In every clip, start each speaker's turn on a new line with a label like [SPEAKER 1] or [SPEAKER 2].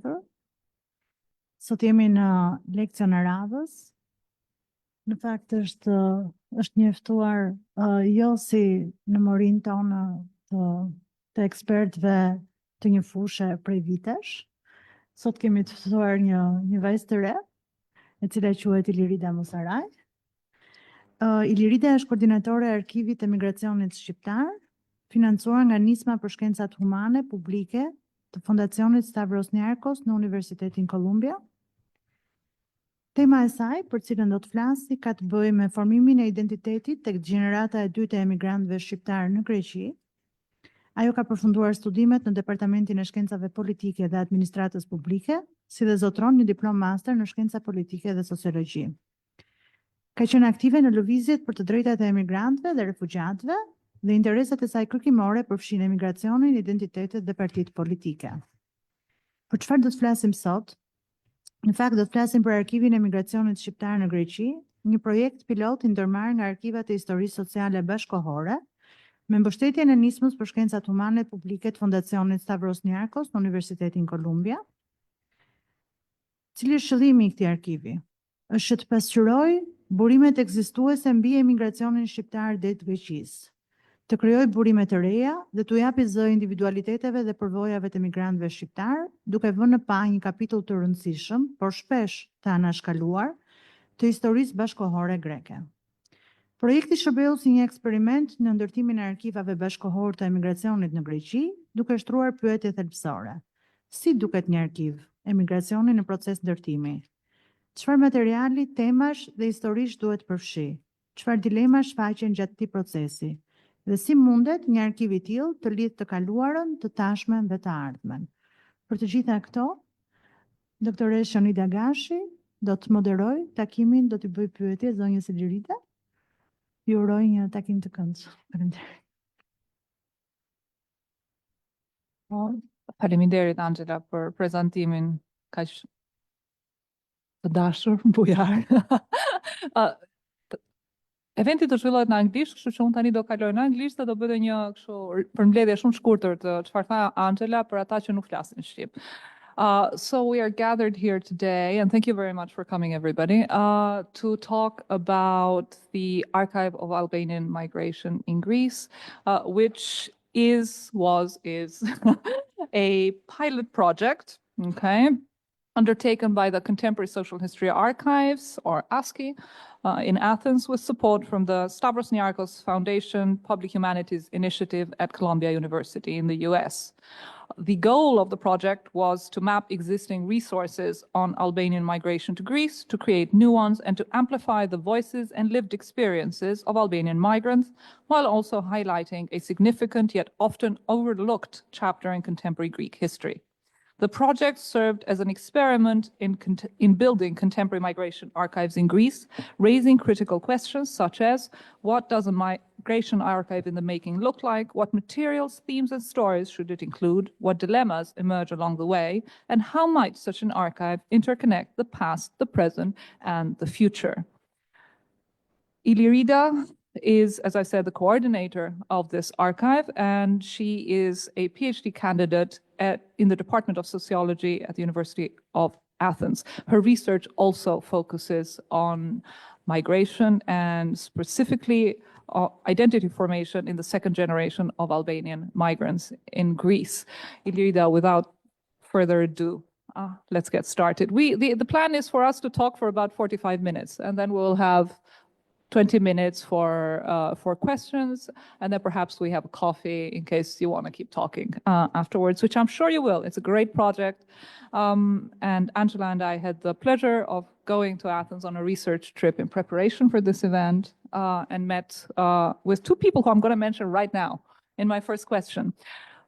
[SPEAKER 1] ardhur. Sot jemi në leksion e radhës. Në fakt është njoftuar jo si në morin tonë të ekspertëve të një fushë prej vitesh. Sot kemi të ftuar një vajzë të re, e cila quhet Ilirida Musaraj. Ilirida është koordinatore e Arkivit të Emigracionit Shqiptar, financuar nga Nisma për Shkencat Humane Publike të Fondacionit Stavros Niarkos në Universitetin Columbia. Tema e saj, për cilën do të flasi, ka të bëjë me formimin e identitetit tek gjenerata e dytë e emigrantëve shqiptar në Greqi. Ajo ka përfunduar studimet në Departamentin e Shkencave Politike dhe Administratës Publike, si dhe zotron një diplom master në Shkenca Politike dhe Sociologji. Ka qenë aktive në lëvizjet për të drejtat e emigrantëve dhe refugjatëve dhe interesat e saj kërkimore përfshin emigracionin, identitetet dhe partitë politike. Për çfarë do të flasim sot? Në fakt do të flasim për Arkivin e Emigracionit Shqiptar në Greqi, një projekt pilot i ndërmarrë nga Arkivat e Historisë Sociale Bashkohore, me mbështetjen e Nismës për Shkencat Humane Publike të Fondacionit Stavros Niarkos në Universitetin Columbia. Cili është qëllimi i këtij arkivi? Është të pasqyrojë burimet ekzistuese mbi emigracionin shqiptar drejt Greqisë, të krijojë burime të reja dhe t'u japë zë individualiteteve dhe përvojave të emigrantëve shqiptar, duke vënë në pa një kapitull të rëndësishëm, por shpesh të anashkaluar, të historisë bashkohore greke. Projekti shërbeu si një eksperiment në ndërtimin e arkivave bashkohor të emigracionit në Greqi, duke shtruar pyetje thelbësore. Si duket një arkiv emigracioni në proces ndërtimi? Çfarë materiali, temash dhe historish duhet përfshi? Çfarë dilemash shfaqen gjatë këtij procesi? Dhe si mundet një arkiv i tillë të lidhë të kaluarën, të tashmen dhe të ardhmen? Për të gjitha këto, doktoresh Shonida Gashi do të moderoj takimin, do t'i bëj pyetje zonjës Ilirida. Ju uroj një takim të këndshëm. Faleminderit.
[SPEAKER 2] Faleminderit Angela për prezantimin kaq të dashur, bujar. Eventi do zhvillohet në anglisht, kështu që unë tani do kaloj në anglisht dhe do bëj një kështu përmbledhje shumë shkurtër të çfarë tha Angela për ata që nuk flasin shqip. So we are gathered here today, and thank you very much for coming, everybody, to talk about the Archive of Albanian Migration in Greece, which was a pilot project, okay, undertaken by the Contemporary Social History Archives, or ASCI, in Athens, with support from the Stavros Niarkos Foundation Public Humanities Initiative at Columbia University in the US. The goal of the project was to map existing resources on Albanian migration to Greece, to create new ones, and to amplify the voices and lived experiences of Albanian migrants, while also highlighting a significant yet often overlooked chapter in contemporary Greek history. The project served as an experiment in building contemporary migration archives in Greece, raising critical questions such as, what does a migration archive in the making look like? What materials, themes, and stories should it include? What dilemmas emerge along the way? And how might such an archive interconnect the past, the present, and the future? Ilirida is, as I said, the coordinator of this archive, and she is a PhD candidate in the Department of Sociology at the University of Athens. Her research also focuses on migration and specifically identity formation in the second generation of Albanian migrants in Greece. Ilirida, without further ado, let's get started. The plan is for us to talk for about 45 minutes, and then we'll have 20 minutes for questions, and then perhaps we have a coffee in case you want to keep talking afterwards, which I'm sure you will. It's a great project. And Angela and I had the pleasure of going to Athens on a research trip in preparation for this event and met with two people who I'm going to mention right now in my first question.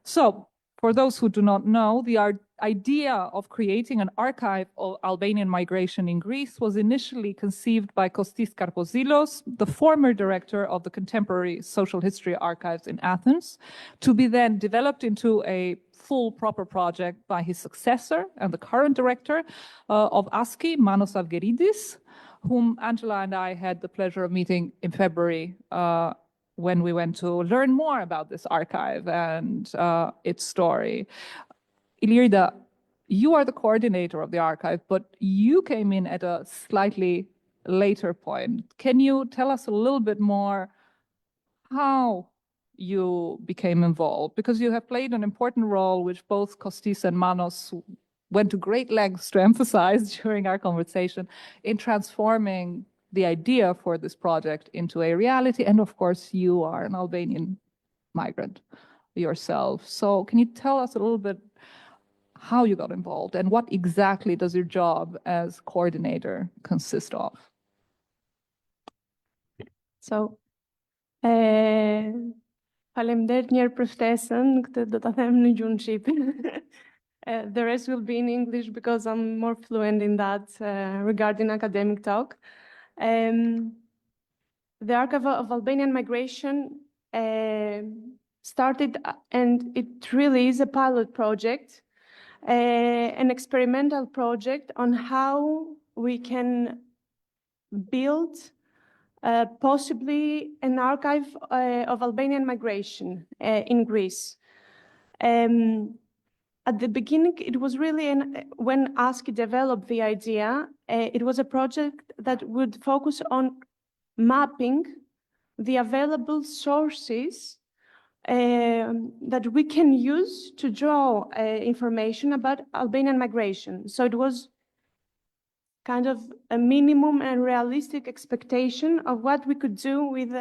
[SPEAKER 2] So, for those who do not know, the idea of creating an archive of Albanian migration in Greece was initially conceived by Kostis Karpozilos, the former director of the Contemporary Social History Archives in Athens, to be then developed into a full proper project by his successor and the current director of ASCI, Manos Avgeridis, whom Angela and I had the pleasure of meeting in February when we went to learn more about this archive and its story. Ilirida, you are the coordinator of the archive, but you came in at a slightly later point. Can you tell us a little bit more how you became involved? Because you have played an important role, which both Kostis and Manos went to great lengths to emphasize during our conversation, in transforming the idea for this project into a reality. And of course, you are an Albanian migrant yourself. So can you tell us a little bit how you got involved and what exactly does your job as coordinator consist of?
[SPEAKER 3] So, faleminderit një herë për ftesën, këtë do ta them në gjuhën shqipe. The rest will be in English because I'm more fluent in that regarding academic talk. The Archive of Albanian Migration started, and it really is a pilot project, an experimental project on how we can build possibly an archive of Albanian migration in Greece. At the beginning, it was really, when ASCII developed the idea, it was a project that would focus on mapping the available sources that we can use to draw information about Albanian migration. So it was kind of a minimum and realistic expectation of what we could do with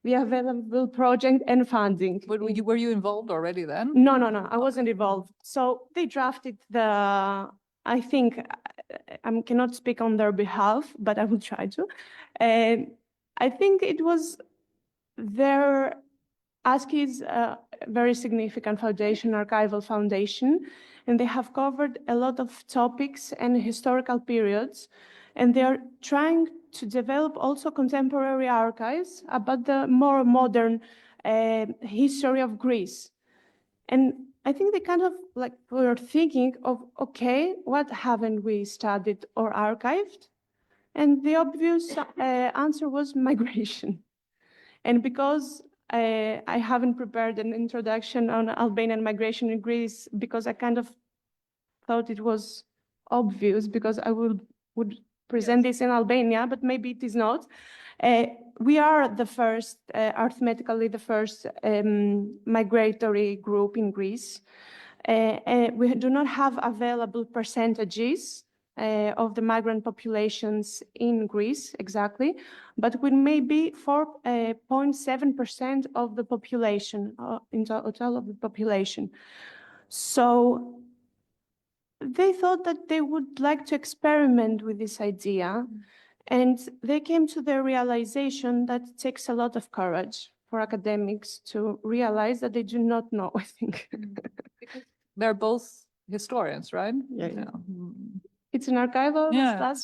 [SPEAKER 3] the available project and funding.
[SPEAKER 2] Were you involved already then?
[SPEAKER 3] No, I wasn't involved. So they drafted I think, I cannot speak on their behalf, but I will try to. I think it was ASCII is a very significant foundation, archival foundation, and they have covered a lot of topics and historical periods, and they are trying to develop also contemporary archives about the more modern history of Greece. And I think they kind of were thinking of, okay, what haven't we studied or archived? And the obvious answer was migration. And because I haven't prepared an introduction on Albanian migration in Greece, because I kind of thought it was obvious, because I would present this in Albania, but maybe it is not. We are the first, arithmetically the first migratory group in Greece. We do not have available percentages of the migrant populations in Greece exactly, but with maybe 4.7% of the population, in total of the population. So they thought that they would like to experiment with this idea, and they came to the realization that it takes a lot of courage for academics to realize that they do not know, I think.
[SPEAKER 2] Because they're both historians, right?
[SPEAKER 3] Yeah. It's an archival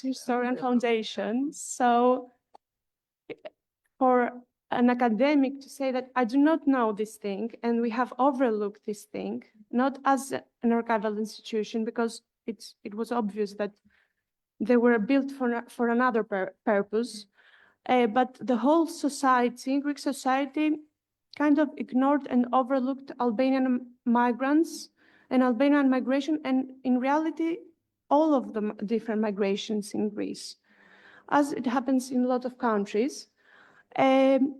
[SPEAKER 3] / historian foundation. So for an academic to say that I do not know this thing and we have overlooked this thing, not as an archival institution, because it was obvious that they were built for another purpose, but the whole society, Greek society, kind of ignored and overlooked Albanian migrants and Albanian migration, and in reality, all of the different migrations in Greece, as it happens in a lot of countries. And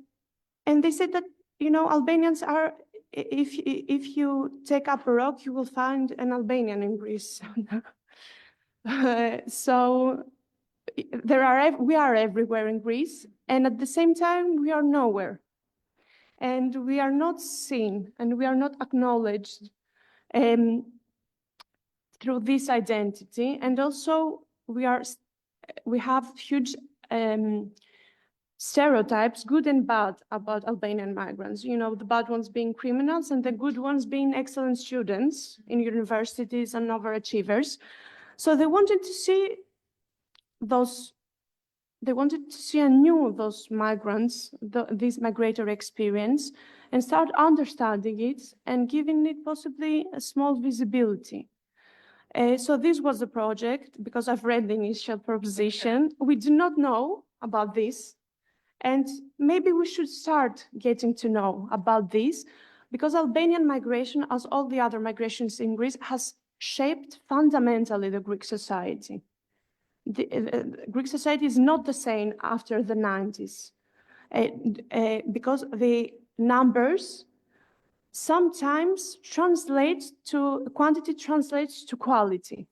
[SPEAKER 3] they said that, Albanians are, if you take up a rock, you will find an Albanian in Greece. So we are everywhere in Greece, and at the same time, we are nowhere. And we are not seen, and we are not acknowledged through this identity. And also, we have huge stereotypes, good and bad, about Albanian migrants. The bad ones being criminals and the good ones being excellent students in universities and overachievers. So they wanted to see anew those migrants, this migratory experience, and start understanding it and giving it possibly a small visibility. So this was the project, because I've read the initial proposition. We do not know about this, and maybe we should start getting to know about this, because Albanian migration, as all the other migrations in Greece, has shaped fundamentally the Greek society. The Greek society is not the same after the 90s because the numbers sometimes quantity translates to quality.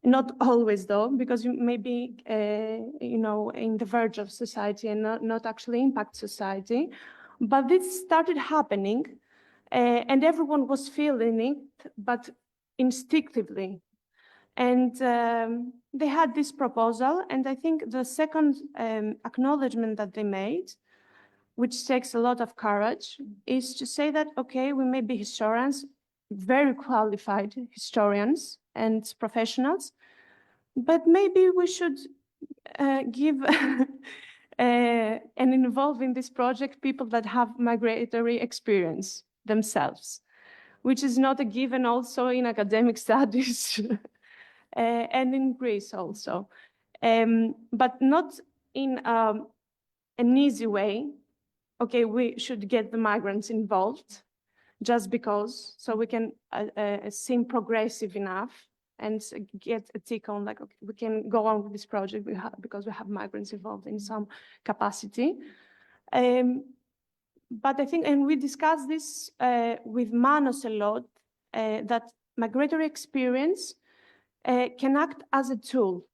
[SPEAKER 3] Not always though, because you may be, in the verge of society and not actually impact society. But this started happening and everyone was feeling it, but instinctively. And they had this proposal, and I think the second acknowledgement that they made, which takes a lot of courage, is to say that, okay, we may be historians, very qualified historians and professionals, but maybe we should give and involve in this project people that have migratory experience themselves, which is not a given also in academic studies and in Greece also, but not in an easy way. Okay, we should get the migrants involved just because, so we can seem progressive enough and get a tick on, like, okay, we can go on with this project because we have migrants involved in some capacity. But I think, and we discussed this with Manos a lot, that migratory experience can act as a tool.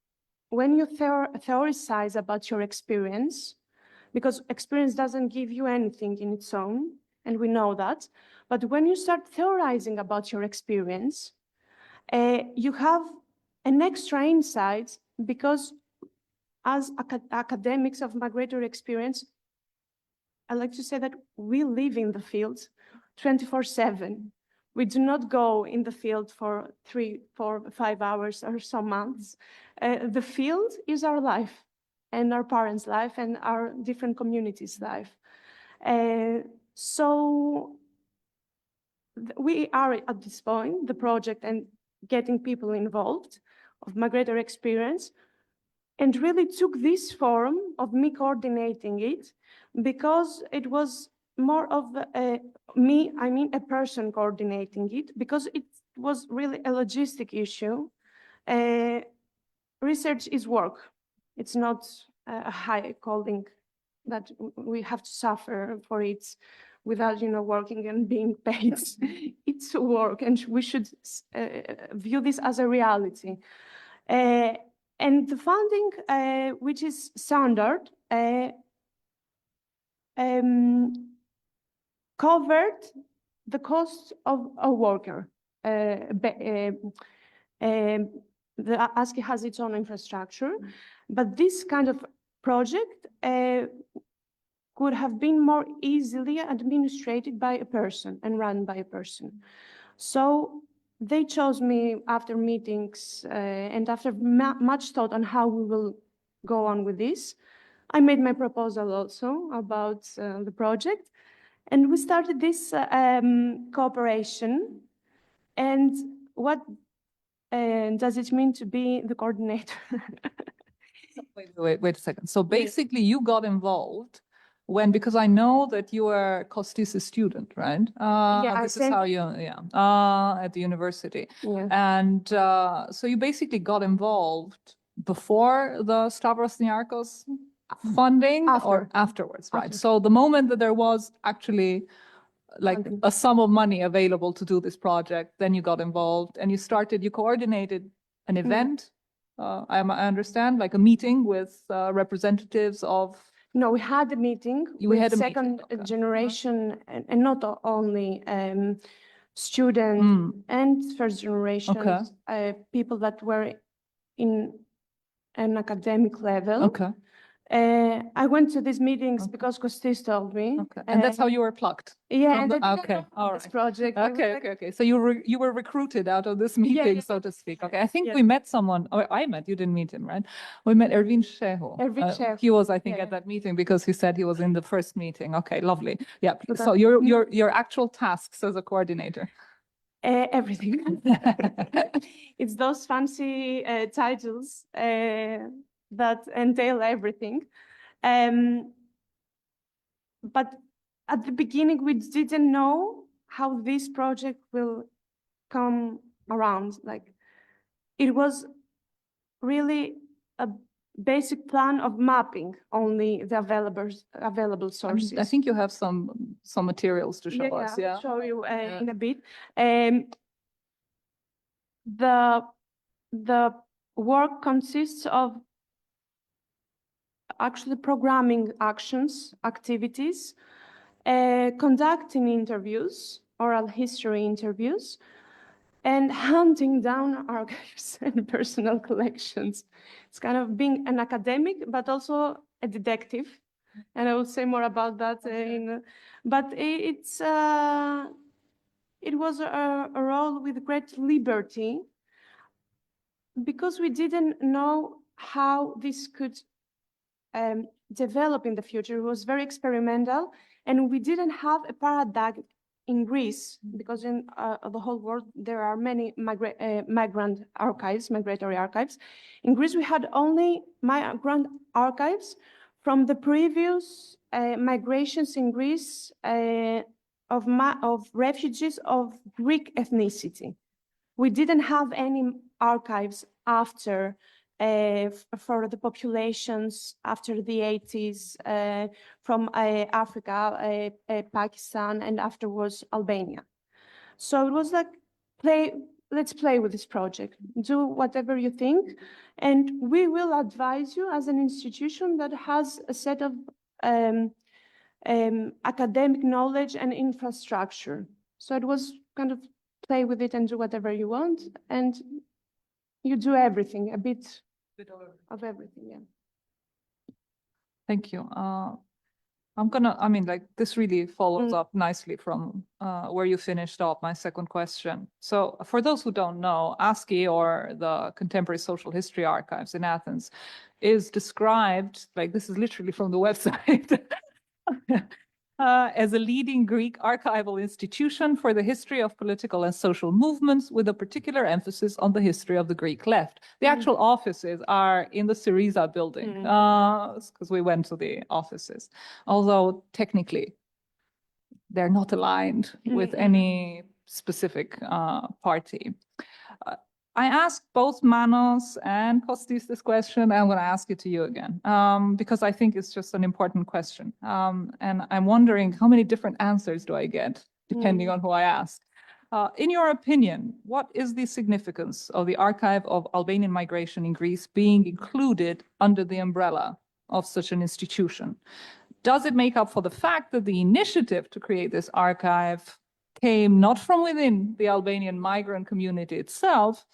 [SPEAKER 3] When you theorize about your experience, because experience doesn't give you anything in its own, and we know that, but when you start theorizing about your experience, you have an extra insight, because as academics of migratory experience, I like to say that we live in the field 24/7. We do not go in the field for 3, 4, 5 hours or some months. The field is our life and our parents' life and our different communities' life. So we are at this point, the project and getting people involved of migratory experience, and really took this form of me coordinating it, because it was more of a person coordinating it, because it was really a logistic issue. Research is work. It's not a high calling that we have to suffer for it without, working and being paid. It's work, and we should view this as a reality. And the funding, which is standard, covered the cost of a worker. The ASCII has its own infrastructure, but this kind of project could have been more easily administrated by a person and run by a person. So they chose me after meetings and after much thought on how we will go on with this. I made my proposal also about the project, and we started this cooperation. And what does it mean to be the coordinator?
[SPEAKER 2] Wait a second. So basically you got involved when, because I know that you were Kostis' student, right? This is how you, at the university.
[SPEAKER 3] Yeah.
[SPEAKER 2] And so you basically got involved before the Stavros Niarchos funding or afterwards, right? So the moment that there was actually like a sum of money available to do this project, then you got involved and you coordinated an event. I understand, like a meeting with representatives of.
[SPEAKER 3] No, we had a meeting with second generation, and not only students and first generation people that were in an academic level.
[SPEAKER 2] Okay.
[SPEAKER 3] I went to these meetings because Kostis told me.
[SPEAKER 2] Okay. And that's how you were plucked?
[SPEAKER 3] Yeah. And
[SPEAKER 2] all
[SPEAKER 3] this
[SPEAKER 2] right.
[SPEAKER 3] project.
[SPEAKER 2] Okay. So you were recruited out of this meeting, so to speak. Okay. I think we met someone, or I met, you didn't meet him, right? We met Ervin Sheho. He was, I think, at that meeting because he said he was in the first meeting. Okay, lovely. Yeah. So your actual tasks as a coordinator.
[SPEAKER 3] Everything. It's those fancy titles that entail everything. But at the beginning, we didn't know how this project will come around. Like, it was really a basic plan of mapping only the available sources.
[SPEAKER 2] I think you have some materials to show us. Yeah.
[SPEAKER 3] I'll show you
[SPEAKER 2] Yeah.
[SPEAKER 3] in a bit. The work consists of actually programming activities, conducting interviews, oral history interviews, and hunting down archives and personal collections. It's kind of being an academic, but also a detective. And I will say more about that. But it was a role with great liberty, because we didn't know how this could develop in the future. It was very experimental, and we didn't have a paradigm in Greece, because in the whole world there are many migrant archives, migratory archives. In Greece, we had only migrant archives from the previous migrations in Greece of refugees of Greek ethnicity. We didn't have any archives after for the populations after the 80s from Africa, Pakistan, and afterwards Albania. So it was like, let's play with this project, do whatever you think, and we will advise you as an institution that has a set of academic knowledge and infrastructure. So it was kind of play with it and do whatever you want, and you do everything, a bit of everything, yeah.
[SPEAKER 2] Thank you. This really follows up nicely from where you finished off my second question. So for those who don't know, ASCII, or the Contemporary Social History Archives in Athens, is described, like, this is literally from the website, as a leading Greek archival institution for the history of political and social movements, with a particular emphasis on the history of the Greek left. The actual offices are in the Syriza building, because we went to the offices, although technically they're not aligned with any specific party. I asked both Manos and Kostis this question. I'm going to ask it to you again, because I think it's just an important question. And I'm wondering, how many different answers do I get, depending on who I ask? In your opinion, what is the significance of the Archive of Albanian Migration in Greece being included under the umbrella of such an institution? Does it make up for the fact that the initiative to create this archive came not from within the Albanian migrant community itself,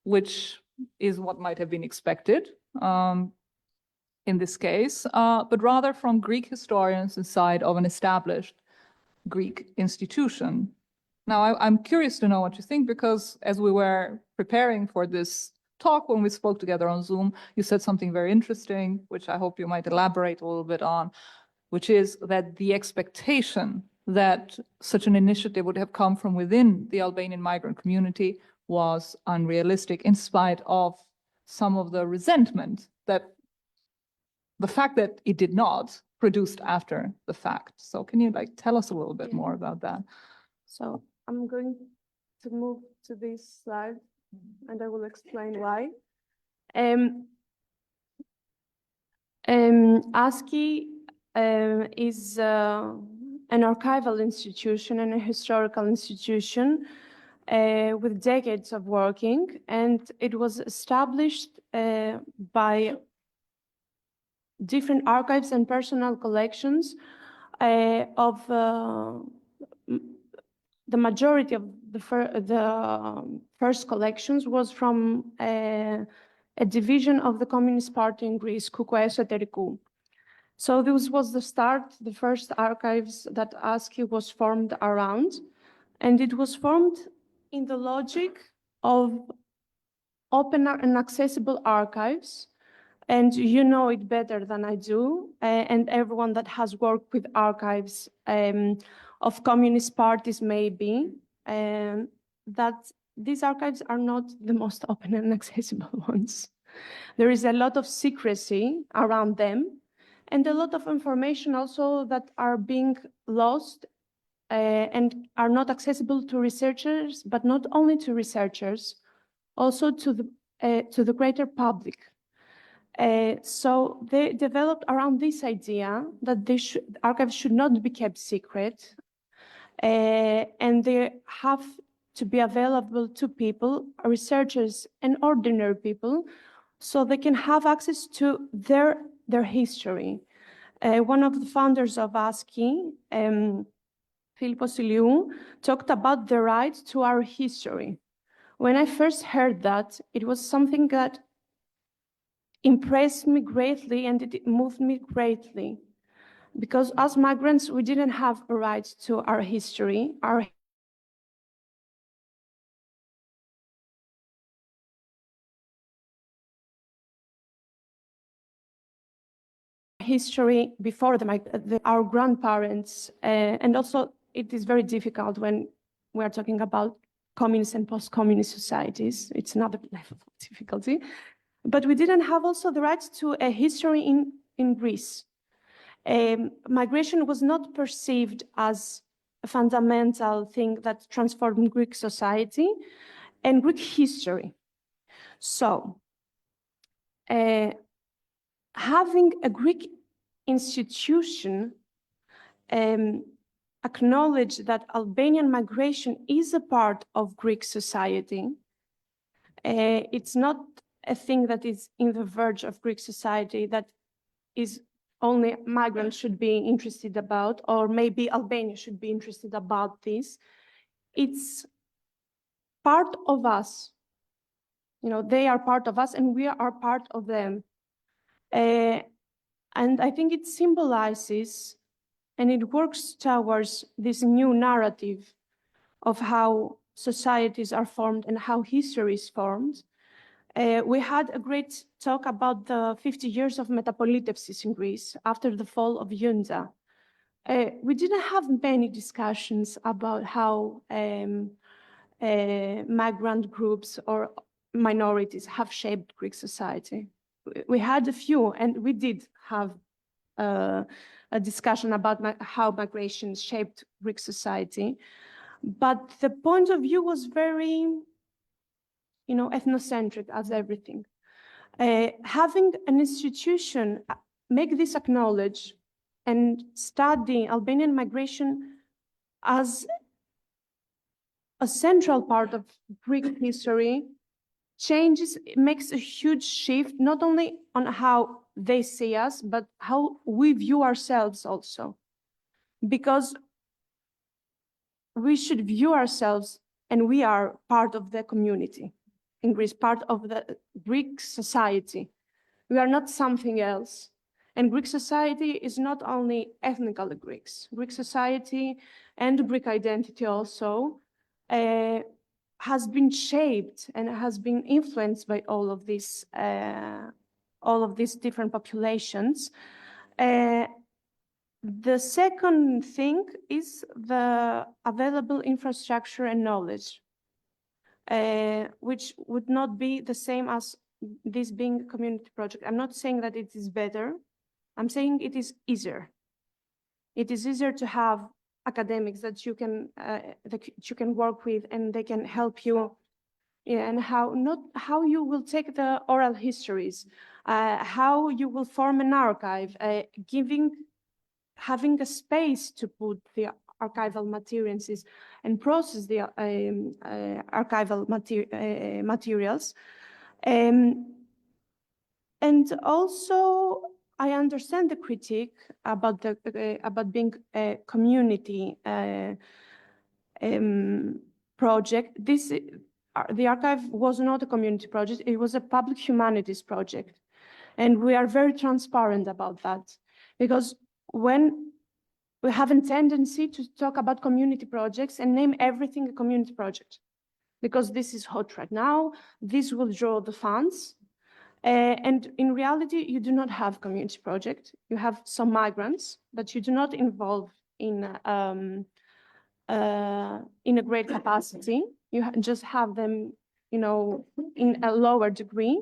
[SPEAKER 2] which is what might have been expected in this case, but rather from Greek historians inside of an established Greek institution? Now, I'm curious to know what you think, because as we were preparing for this talk, when we spoke together on Zoom, you said something very interesting, which I hope you might elaborate a little bit on, which is that the expectation that such an initiative would have come from within the Albanian migrant community was unrealistic, in spite of some of the resentment that the fact that it did not produced after the fact. So can you tell us a little bit more about that?
[SPEAKER 3] So I'm going to move to this slide, and I will explain why. ASCII is an archival institution and a historical institution with decades of working, and it was established by different archives and personal collections of the majority of the first collections was from a division of the Communist Party in Greece, Koukou Esoterikou. So this was the start, the first archives that ASCII was formed around, and it was formed in the logic of open and accessible archives. And you know it better than I do, and everyone that has worked with archives of communist parties maybe, that these archives are not the most open and accessible ones. There is a lot of secrecy around them, and a lot of information also that are being lost and are not accessible to researchers, but not only to researchers, also to the greater public. So they developed around this idea that archives should not be kept secret, and they have to be available to people, researchers and ordinary people, so they can have access to their history. One of the founders of ASCII, Philippos Iliou, talked about the right to our history. When I first heard that, it was something that impressed me greatly, and it moved me greatly. Because as migrants, we didn't have a right to our history. Our history before our grandparents, and also it is very difficult when we are talking about communist and post-communist societies. It's another level of difficulty. But we didn't have also the right to a history in Greece. Migration was not perceived as a fundamental thing that transformed Greek society and Greek history. So, having a Greek institution acknowledge that Albanian migration is a part of Greek society. It's not a thing that is in the verge of Greek society that is only migrants should be interested about, or maybe Albania should be interested about this. It's part of us. You know, they are part of us and we are part of them. And I think it symbolizes and it works towards this new narrative of how societies are formed and how history is formed. We had a great talk about the 50 years of metapolitepsis in Greece after the fall of junta. We didn't have many discussions about how migrant groups or minorities have shaped Greek society. We had a few, and we did have a discussion about how migration shaped Greek society. But the point of view was very, ethnocentric as everything. Having an institution make this acknowledge and study Albanian migration as a central part of Greek history makes a huge shift, not only on how they see us, but how we view ourselves also. Because we should view ourselves, and we are part of the community in Greece, part of the Greek society. We are not something else. And Greek society is not only ethnically Greeks. Greek society and Greek identity also has been shaped and has been influenced by all of these different populations. The second thing is the available infrastructure and knowledge, which would not be the same as this being a community project. I'm not saying that it is better. I'm saying it is easier. It is easier to have academics that you can work with, and they can help you. Yeah, and how you will take the oral histories, how you will form an archive, having a space to put the archival materials and process the archival materials. And also, I understand the critique about being a community project. The archive was not a community project, it was a public humanities project. And we are very transparent about that, because when we have a tendency to talk about community projects and name everything a community project, because this is hot right now, this will draw the funds. And in reality, you do not have community project. You have some migrants, but you do not involve in a great capacity. You just have them, in a lower degree.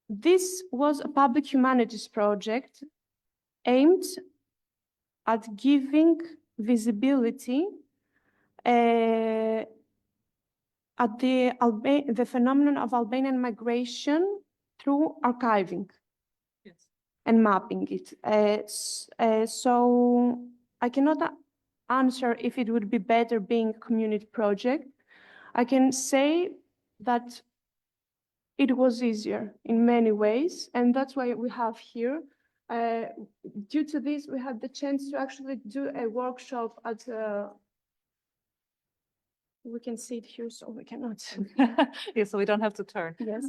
[SPEAKER 3] This was a public humanities project aimed at giving visibility at the phenomenon of Albanian migration through archiving and mapping it. So I cannot answer if it would be better being a community project. I can say that it was easier in many ways, and that's why we have here. Due to this, we had the chance to actually do a workshop at we can see it here, so we cannot.
[SPEAKER 2] Yeah, so we don't have to turn.
[SPEAKER 3] Yes.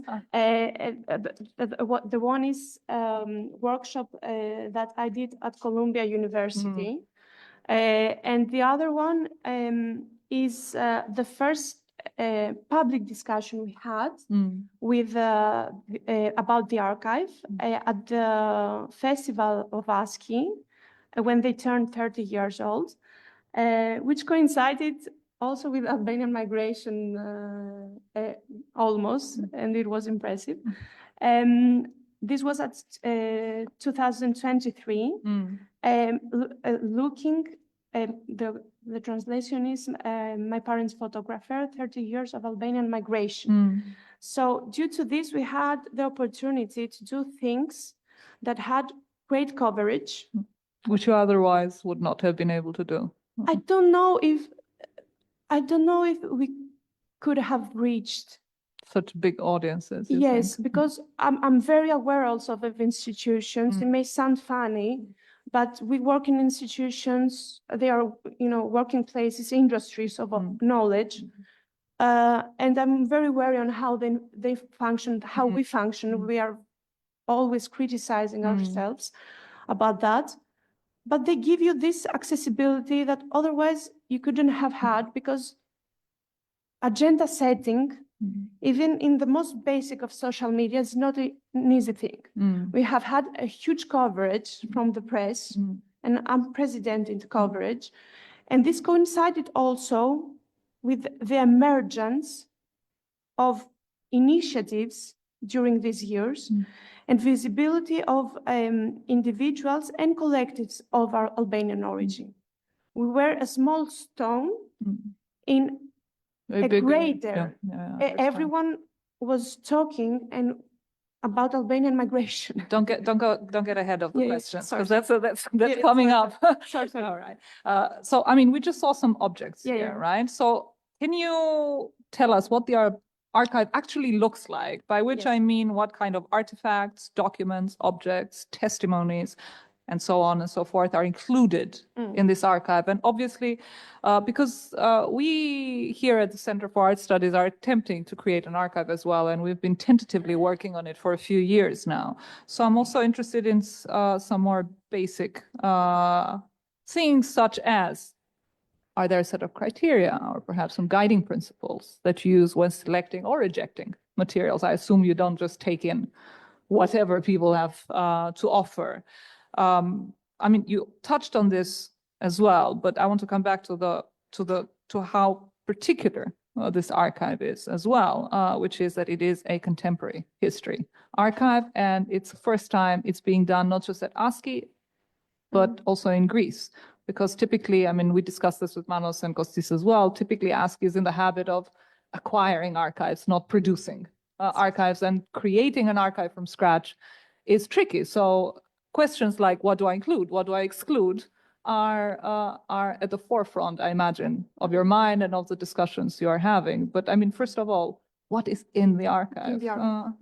[SPEAKER 3] The one is workshop that I did at Columbia University. And the other one is the first public discussion we had with about the archive at the Festival of ASCII when they turned 30 years old, which coincided also with Albanian migration almost, and it was impressive. This was at 2023, looking the translation is my parents' photographer, 30 years of Albanian migration. So due to this, we had the opportunity to do things that had great coverage.
[SPEAKER 2] Which you otherwise would not have been able to do.
[SPEAKER 3] I don't know if we could have reached
[SPEAKER 2] such big audiences.
[SPEAKER 3] Yes, because I'm very aware also of institutions. It may sound funny, but we work in institutions. They are, working places, industries of knowledge, and I'm very wary on how they function, how we function. We are always criticizing ourselves about that. But they give you this accessibility that otherwise you couldn't have had, because agenda setting, even in the most basic of social media, is not an easy thing. We have had a huge coverage from the press, and unprecedented coverage. And this coincided also with the emergence of initiatives during these years and visibility of individuals and collectives of our Albanian origin. We were a small stone in a greater. Everyone was talking and about Albanian migration.
[SPEAKER 2] Don't get ahead of the questions, because that's coming up.
[SPEAKER 3] Sorry.
[SPEAKER 2] All right. So I mean, we just saw some objects here, right? So can you tell us what the archive actually looks like? By which I mean, what kind of artifacts, documents, objects, testimonies, and so on and so forth are included in this archive. And obviously, because we here at the Center for Art Studies are attempting to create an archive as well, and we've been tentatively working on it for a few years now. So I'm also interested in some more basic things, such as, are there a set of criteria or perhaps some guiding principles that you use when selecting or rejecting materials? I assume you don't just take in whatever people have to offer. I mean, you touched on this as well, but I want to come back to how particular this archive is as well, which is that it is a contemporary history archive, and it's the first time it's being done not just at ASCII, but also in Greece. Because typically, I mean, we discussed this with Manos and Kostis as well, typically ASCII is in the habit of acquiring archives, not producing archives, and creating an archive from scratch is tricky. So questions like, what do I include? What do I exclude? Are at the forefront, I imagine, of your mind and of the discussions you are having. But I mean, first of all, what is in the archive?
[SPEAKER 3] In the archive,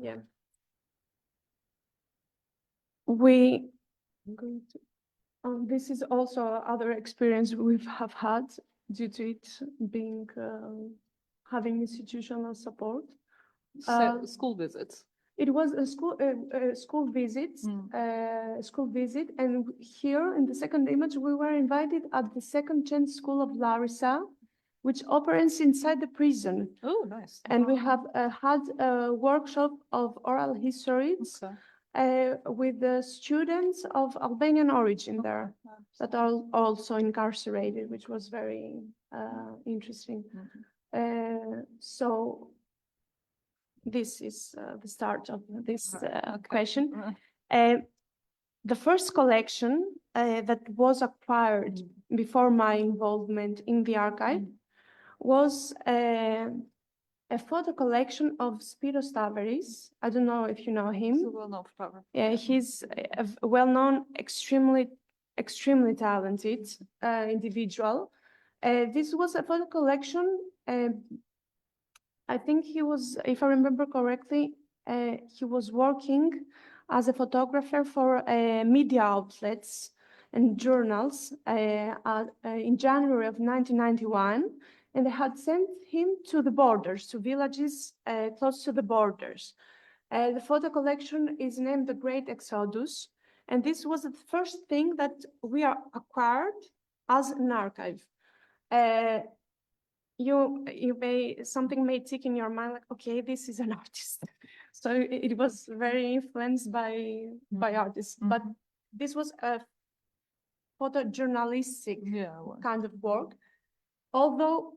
[SPEAKER 3] this is also other experience we have had due to it being having institutional support.
[SPEAKER 2] School visits.
[SPEAKER 3] It was a school visit, and here in the second image we were invited at the Second Chance School of Larissa, which operates inside the prison.
[SPEAKER 2] Oh, nice!
[SPEAKER 3] And we have had a workshop of oral histories with the students of Albanian origin there that are also incarcerated, which was very interesting. So this is the start of this question. The first collection that was acquired before my involvement in the archive was a photo collection of Spiros Tavares. I don't know if you know him.
[SPEAKER 2] He's a well-known photographer.
[SPEAKER 3] Yeah, he's a well-known, extremely talented individual. This was a photo collection. I think he was, if I remember correctly, he was working as a photographer for media outlets and journals in January of 1991. And they had sent him to the borders, to villages close to the borders. The photo collection is named The Great Exodus. And this was the first thing that we are acquired as an archive. Something may tick in your mind, like, okay, this is an artist. So it was very influenced by artists. But this was a photojournalistic kind of work. Although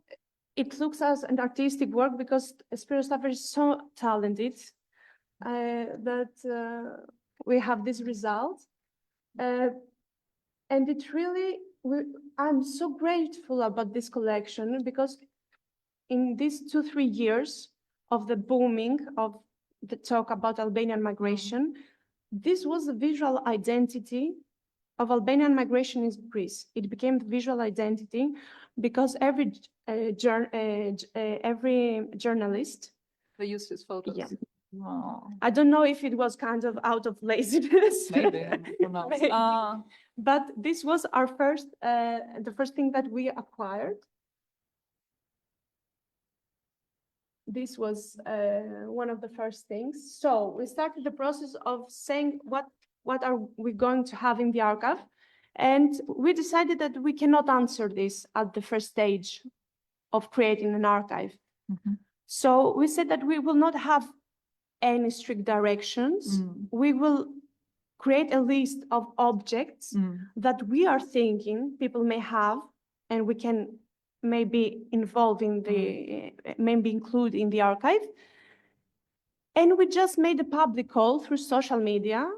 [SPEAKER 3] it looks as an artistic work because Spiros Tavares is so talented that we have this result. And it really, I'm so grateful about this collection because in these 2-3 years of the booming of the talk about Albanian migration, this was the visual identity of Albanian migration in Greece. It became the visual identity because every journalist,
[SPEAKER 2] they used his photos.
[SPEAKER 3] Yeah.
[SPEAKER 2] Oh.
[SPEAKER 3] I don't know if it was kind of out of laziness.
[SPEAKER 2] Maybe. Who knows?
[SPEAKER 3] Maybe. But this was our first, the first thing that we acquired. This was one of the first things. So we started the process of saying what are we going to have in the archive? And we decided that we cannot answer this at the first stage of creating an archive. So we said that we will not have any strict directions. We will create a list of objects that we are thinking people may have, and we can maybe involve in the, maybe include in the archive. And we just made a public call through social media.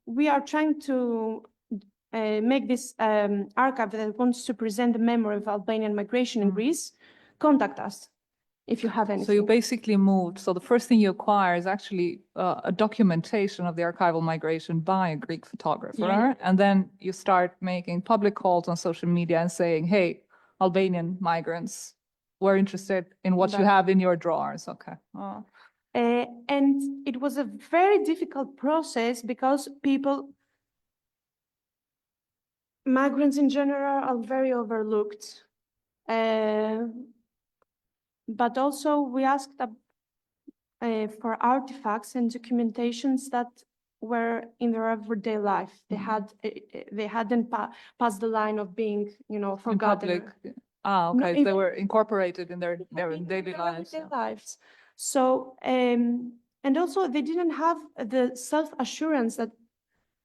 [SPEAKER 3] We are trying to make this archive that wants to present the memory of Albanian migration in Greece. Contact us if you have anything.
[SPEAKER 2] So you basically moved. So the first thing you acquire is actually a documentation of the archival migration by a Greek photographer.
[SPEAKER 3] Yeah.
[SPEAKER 2] And then you start making public calls on social media and saying, hey, Albanian migrants, we're interested in what you have in your drawers. Okay. Oh.
[SPEAKER 3] And it was a very difficult process because migrants in general are very overlooked. But also we asked for artifacts and documentations that were in their everyday life. They hadn't passed the line of being, forgotten.
[SPEAKER 2] In public. Okay.
[SPEAKER 3] No,
[SPEAKER 2] they were incorporated in their daily lives.
[SPEAKER 3] Lives. So, and also they didn't have the self-assurance that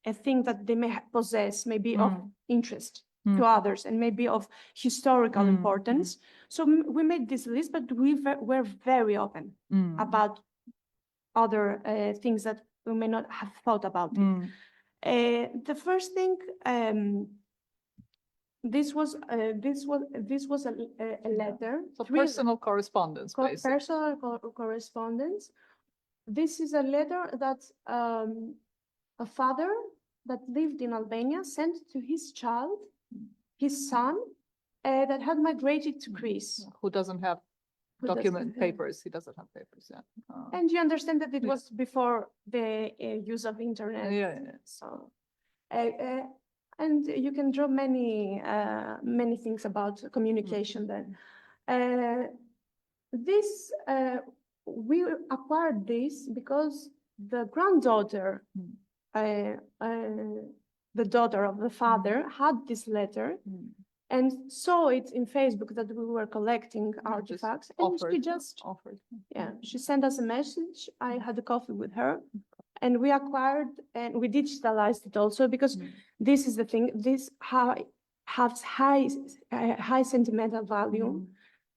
[SPEAKER 3] a thing that they may possess may be of interest to others and maybe of historical importance. So we made this list, but we were very open about other things that we may not have thought about. The first thing, this was a letter.
[SPEAKER 2] So personal correspondence, basically.
[SPEAKER 3] Personal correspondence. This is a letter that a father that lived in Albania sent to his child, his son, that had migrated to Greece.
[SPEAKER 2] Who doesn't have papers? He doesn't have papers, yeah.
[SPEAKER 3] And you understand that it was before the use of internet.
[SPEAKER 2] Yeah.
[SPEAKER 3] So, and you can draw many things about communication then. We acquired this because the granddaughter, the daughter of the father, had this letter and saw it in Facebook that we were collecting artifacts, and she just offered. Yeah, she sent us a message. I had a coffee with her, and we acquired and we digitalized it also because this is the thing. This has high sentimental value,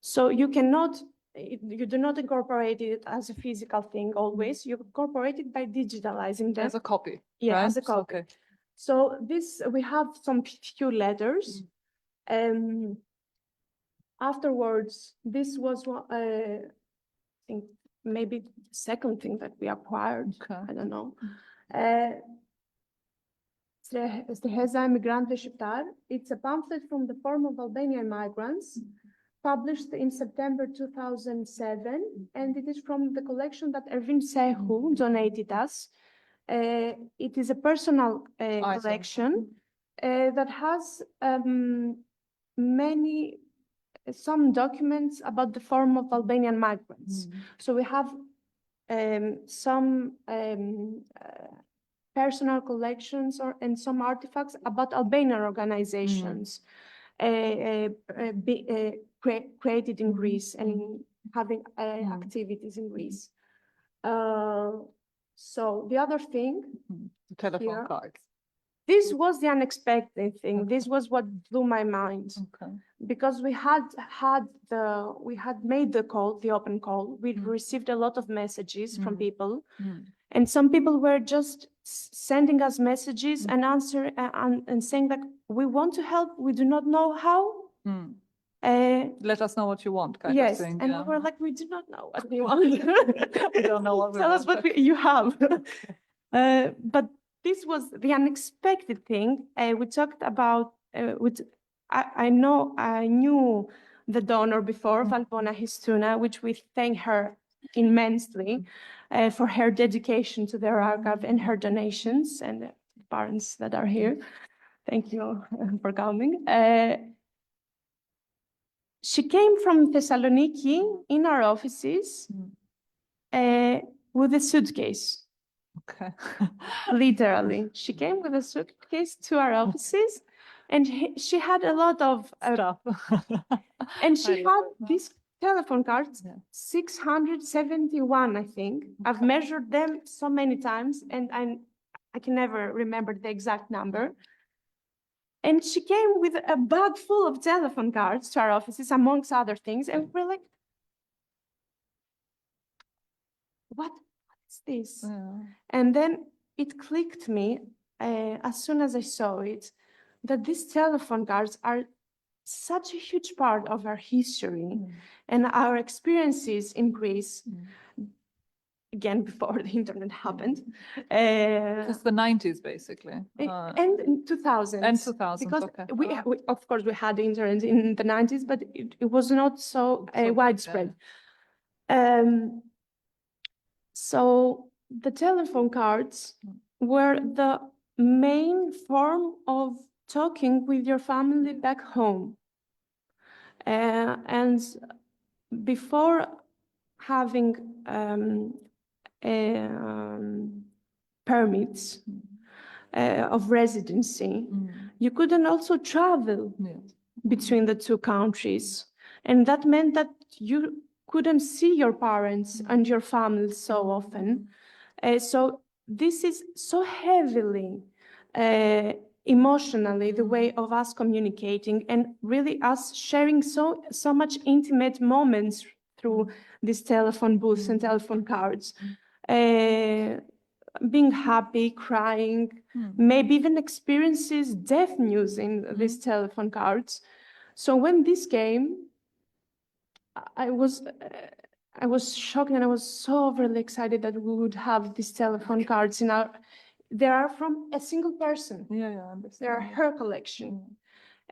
[SPEAKER 3] so you cannot you do not incorporate it as a physical thing always. You incorporate it by digitalizing them.
[SPEAKER 2] As a copy,
[SPEAKER 3] Yeah,
[SPEAKER 2] right?
[SPEAKER 3] as a copy.
[SPEAKER 2] Okay.
[SPEAKER 3] So this, we have some few letters. Afterwards, this was I think maybe the second thing that we acquired.
[SPEAKER 2] Okay.
[SPEAKER 3] I don't know. Streheza Emigrante Shqiptar. It's a pamphlet from the Forum of Albanian Migrants, published in September 2007, and it is from the collection that Ervin Sehu donated us. It is a personal collection that has some documents about the Forum of Albanian Migrants. So we have some personal collections and some artifacts about Albanian organizations created in Greece and having activities in Greece. So the other thing,
[SPEAKER 2] The telephone
[SPEAKER 3] here.
[SPEAKER 2] cards.
[SPEAKER 3] This was the unexpected thing. This was what blew my mind.
[SPEAKER 2] Okay.
[SPEAKER 3] Because we had made the open call. We received a lot of messages from people, and some people were just sending us messages and and saying that we want to help, we do not know how.
[SPEAKER 2] Let us know what you want, kind of
[SPEAKER 3] Yes,
[SPEAKER 2] thing.
[SPEAKER 3] and
[SPEAKER 2] yeah.
[SPEAKER 3] we were like, we do not know what we want.
[SPEAKER 2] We don't know what we
[SPEAKER 3] Tell us
[SPEAKER 2] want.
[SPEAKER 3] what you have. But this was the unexpected thing. We talked about, I knew the donor before, Valbona Histuna, which we thank her immensely for her dedication to their archive and her donations, and the parents that are here. Thank you for coming. She came from Thessaloniki in our offices with a suitcase.
[SPEAKER 2] Okay.
[SPEAKER 3] Literally, she came with a suitcase to our offices, and she had a lot of
[SPEAKER 2] Stuff.
[SPEAKER 3] and she
[SPEAKER 2] I
[SPEAKER 3] had these telephone cards,
[SPEAKER 2] Yeah.
[SPEAKER 3] 671, I think. I've measured them so many times, and I can never remember the exact number. And she came with a bag full of telephone cards to our offices, amongst other things, and we're like, what is this?
[SPEAKER 2] Yeah.
[SPEAKER 3] And then it clicked me as soon as I saw it, that these telephone cards are such a huge part of our history and our experiences in Greece, again, before the internet happened.
[SPEAKER 2] It's the 90s, basically.
[SPEAKER 3] And in 2000s.
[SPEAKER 2] And 2000s,
[SPEAKER 3] because
[SPEAKER 2] okay.
[SPEAKER 3] we, of course, we had the internet in the 90s, but it was not so widespread. So the telephone cards were the main form of talking with your family back home. And before having permits of residency, you couldn't also travel between the two countries. And that meant that you couldn't see your parents and your family so often. So this is so heavily emotionally the way of us communicating, and really us sharing so much intimate moments through these telephone booths and telephone cards. Being happy, crying, maybe even experiences death news in these telephone cards. So when this came, I was shocked, and I was so overly excited that we would have these telephone cards in our. They are from a single person.
[SPEAKER 2] Yeah, I understand.
[SPEAKER 3] They are her collection,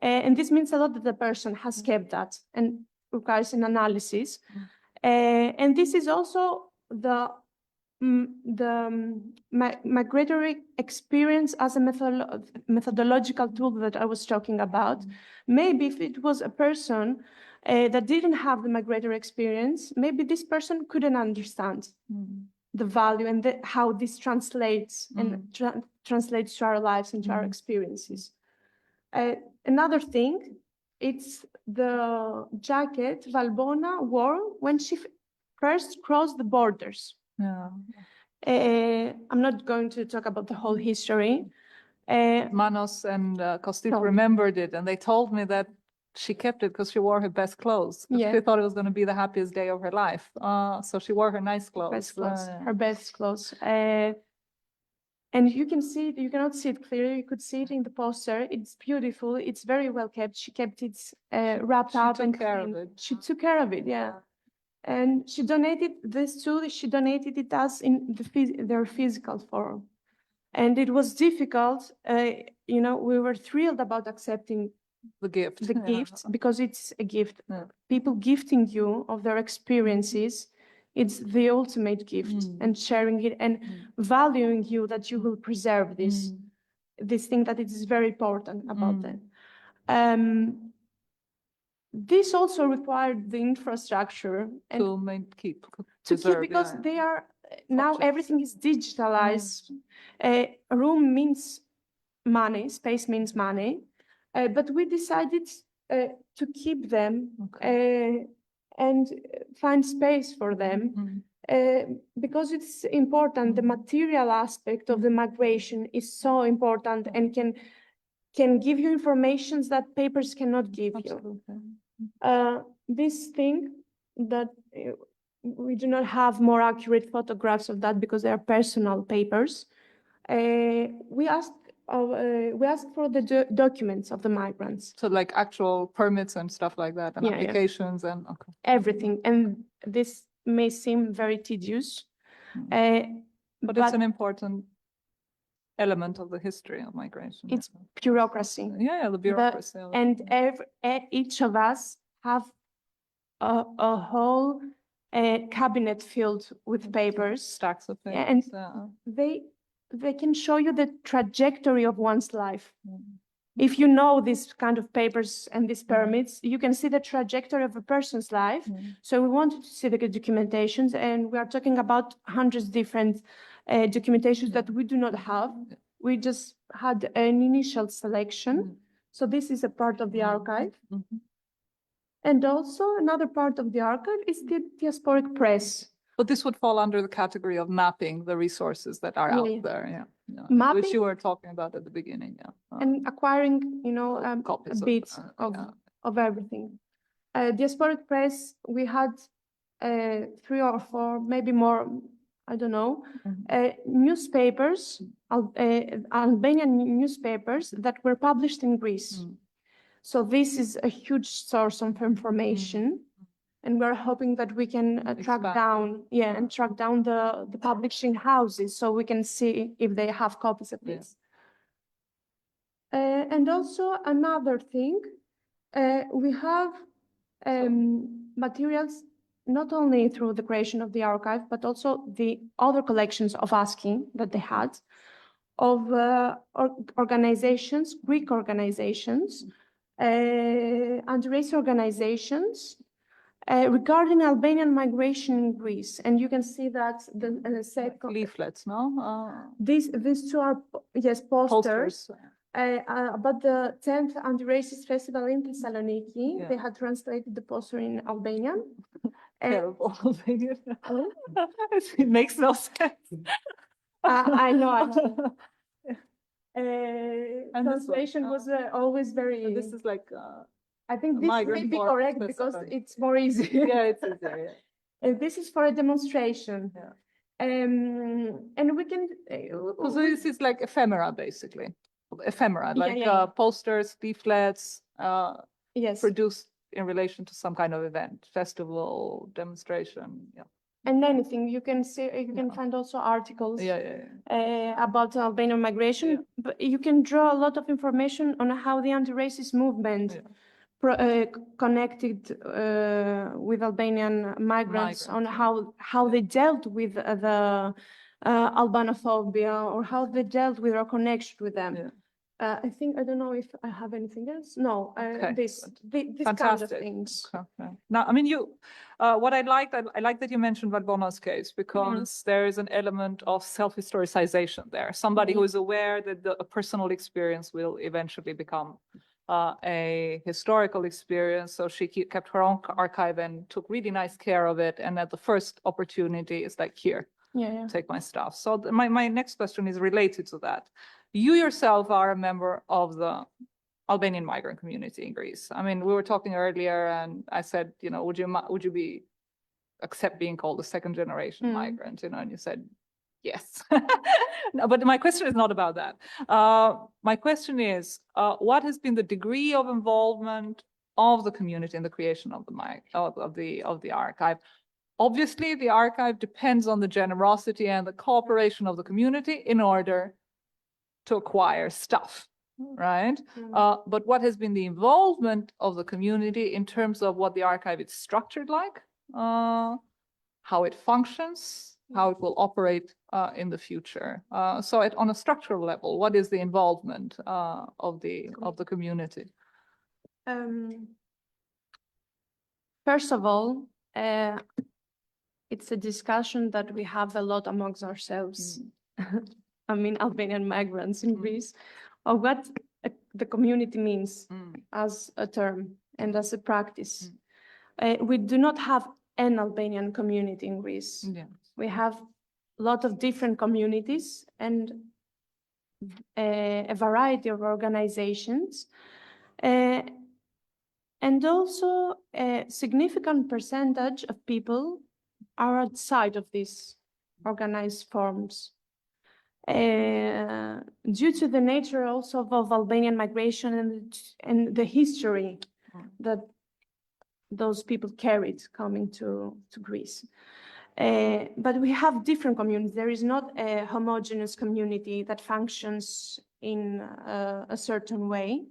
[SPEAKER 3] and this means a lot that the person has kept that and requires an analysis. And this is also the migratory experience as a methodological tool that I was talking about. Maybe if it was a person that didn't have the migratory experience, maybe this person couldn't understand the value and how this translates and translates to our lives and to our experiences. Another thing, it's the jacket Valbona wore when she first crossed the borders.
[SPEAKER 2] Yeah.
[SPEAKER 3] I'm not going to talk about the whole history.
[SPEAKER 2] Manos and Kostit remembered it, and they told me that she kept it because she wore her best clothes. 'Cause
[SPEAKER 3] Yeah.
[SPEAKER 2] she thought it was going to be the happiest day of her life. So she wore her nice clothes.
[SPEAKER 3] Best clothes,
[SPEAKER 2] Yeah.
[SPEAKER 3] her best clothes. And you can see it, you cannot see it clearly, you could see it in the poster. It's beautiful, it's very well kept. She kept it wrapped
[SPEAKER 2] she
[SPEAKER 3] up
[SPEAKER 2] took
[SPEAKER 3] and
[SPEAKER 2] care of
[SPEAKER 3] clean.
[SPEAKER 2] it.
[SPEAKER 3] She took care of it, yeah. And she donated this too, she donated it us in their physical form. And it was difficult, you know, we were thrilled about accepting
[SPEAKER 2] The gift.
[SPEAKER 3] the
[SPEAKER 2] Yeah.
[SPEAKER 3] gift because it's a gift.
[SPEAKER 2] Yeah.
[SPEAKER 3] People gifting you of their experiences, it's the ultimate gift, and sharing it and valuing you that you will preserve this thing that it is very important about them. This also required the infrastructure and
[SPEAKER 2] keep
[SPEAKER 3] to keep
[SPEAKER 2] preserve,
[SPEAKER 3] because
[SPEAKER 2] yeah.
[SPEAKER 3] they are now
[SPEAKER 2] Objects.
[SPEAKER 3] everything is digitalized. A room means money, space means money, but we decided to keep them and find space for them because it's important. The material aspect of the migration is so important and can give you information that papers cannot give you. This thing that we do not have more accurate photographs of that because they are personal papers. We asked for the documents of the migrants.
[SPEAKER 2] So like actual permits and stuff like that, and applications and
[SPEAKER 3] everything. And this may seem very tedious,
[SPEAKER 2] but it's an important element of the history of migration.
[SPEAKER 3] It's bureaucracy.
[SPEAKER 2] Yeah, the bureaucracy.
[SPEAKER 3] And each of us have a whole cabinet filled with papers,
[SPEAKER 2] stacks of papers,
[SPEAKER 3] and they can show you the trajectory of one's life. If you know these kind of papers and these permits, you can see the trajectory of a person's life. So we wanted to see the documentations, and we are talking about hundreds of different documentations that we do not have. We just had an initial selection. So this is a part of the archive. And also another part of the archive is the diasporic press.
[SPEAKER 2] But this would fall under the category of mapping the resources that are out there,
[SPEAKER 3] Mapping,
[SPEAKER 2] which you were talking about at the beginning,
[SPEAKER 3] and acquiring, you know,
[SPEAKER 2] copies
[SPEAKER 3] bits of everything. Diasporic press, we had 3 or 4, maybe more, I don't know, newspapers, Albanian newspapers that were published in Greece. So this is a huge source of information. And we're hoping that we can track down the publishing houses so we can see if they have copies of this. And also another thing, we have materials not only through the creation of the archive, but also the other collections of ASCII that they had, of organizations, Greek organizations, anti-race organizations, regarding Albanian migration in Greece. And you can see that the second
[SPEAKER 2] leaflets, no?
[SPEAKER 3] These 2 are, yes, posters. About the 10th Anti-Racist Festival in Thessaloniki. They had translated the poster in Albanian.
[SPEAKER 2] Terrible Albanian. It makes no sense.
[SPEAKER 3] I know. Translation was always very...
[SPEAKER 2] And this is like...
[SPEAKER 3] I think this may be correct because it's more easy.
[SPEAKER 2] Yeah, it's easier,
[SPEAKER 3] And this is for a demonstration. And we can...
[SPEAKER 2] so this is like ephemera, basically. Ephemera, like posters, leaflets, produced in relation to some kind of event, festival, demonstration,
[SPEAKER 3] And anything, you can see, you can find also articles about Albanian migration, but you can draw a lot of information on how the anti-racist movement connected with Albanian migrants, on how they dealt with the Albanophobia, or how they dealt with our connection with them. I think, I don't know if I have anything else. No, this kind of things.
[SPEAKER 2] Now, I mean, what I like that you mentioned Valbona's case, because there is an element of self-historicization there. Somebody who is aware that a personal experience will eventually become a historical experience. So she kept her own archive and took really nice care of it. And at the first opportunity, it's like, here, take my stuff. So my next question is related to that. You yourself are a member of the Albanian migrant community in Greece. I mean, we were talking earlier, and I said, would you accept being called a second generation migrant? And you said yes. No, but my question is not about that. My question is, what has been the degree of involvement of the community in the creation of the archive? Obviously, the archive depends on the generosity and the cooperation of the community in order to acquire stuff, right? But what has been the involvement of the community in terms of what the archive is structured like, how it functions, how it will operate in the future? So on a structural level, what is the involvement of the community?
[SPEAKER 3] First of all, it's a discussion that we have a lot amongst ourselves. I mean, Albanian migrants in Greece, of what the community means as a term and as a practice. We do not have an Albanian community in Greece.
[SPEAKER 2] Yeah.
[SPEAKER 3] We have a lot of different communities and a variety of organizations. And also a significant percentage of people are outside of these organized forms. Due to the nature also of Albanian migration and the history that those people carried coming to Greece. But we have different communities. There is not a homogeneous community that functions in a certain way.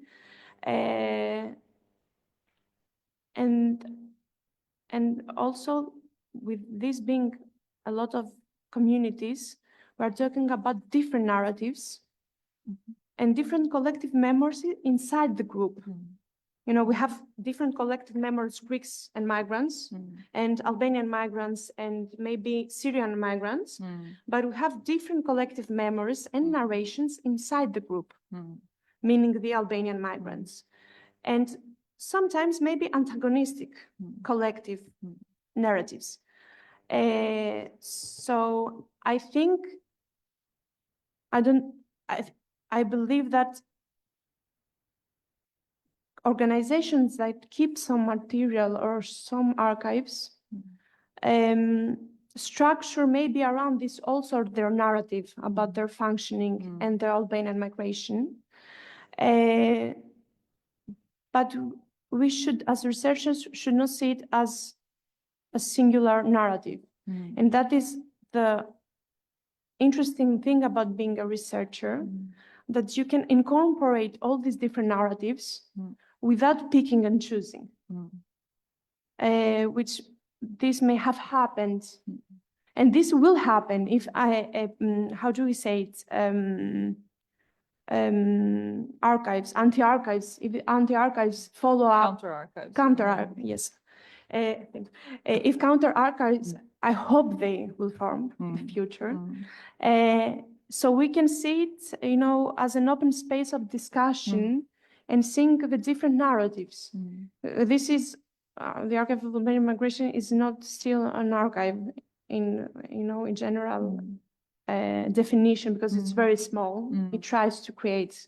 [SPEAKER 3] And also, with this being a lot of communities, we're talking about different narratives and different collective memories inside the group. We have different collective memories, Greeks and migrants, and Albanian migrants, and maybe Syrian migrants, but we have different collective memories and narrations inside the group, meaning the Albanian migrants. And sometimes maybe antagonistic collective narratives. So I think, I believe that organizations that keep some material or some archives structure maybe around this also their narrative about their functioning and their Albanian migration. But we should, as researchers, should not see it as a singular narrative. And that is the interesting thing about being a researcher, that you can incorporate all these different narratives without picking and choosing, which this may have happened. And this will happen if how do we say it? Archives, anti-archives, if anti-archives follow up.
[SPEAKER 2] Counter-archives.
[SPEAKER 3] Yes. If counter-archives, I hope they will form in the future. So we can see it, as an open space of discussion and seeing the different narratives. This is, the Archive of Albanian Migration is not still an archive in general definition, because it's very small. It tries to create,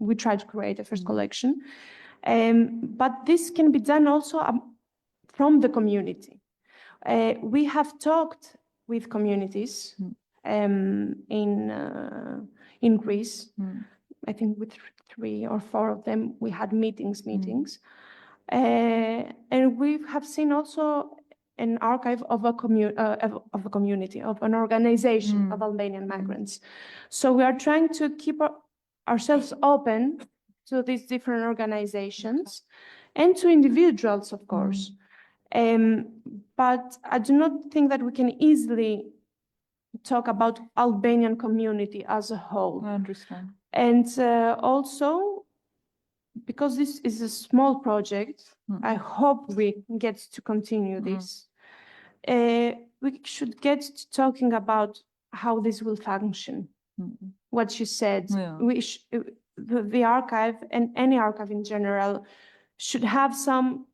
[SPEAKER 3] we try to create a first collection. But this can be done also from the community. We have talked with communities in Greece. I think with 3 or 4 of them, we had meetings. And we have seen also an archive of a community, of an organization of Albanian migrants. So we are trying to keep ourselves open to these different organizations and to individuals, of course. But I do not think that we can easily talk about Albanian community as a whole.
[SPEAKER 2] I understand.
[SPEAKER 3] And also, because this is a small project, I hope we get to continue this. We should get to talking about how this will function. What you said, the archive and any archive in general should have some.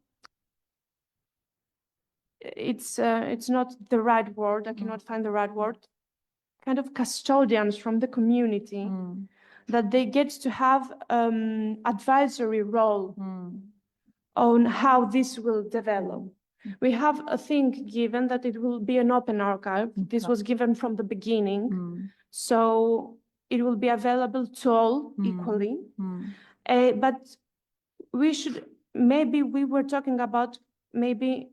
[SPEAKER 3] It's not the right word. I cannot find the right word. Kind of custodians from the community that they get to have advisory role on how this will develop. We have a thing given that it will be an open archive. This was given from the beginning. So it will be available to all equally. But we should, maybe we were talking about maybe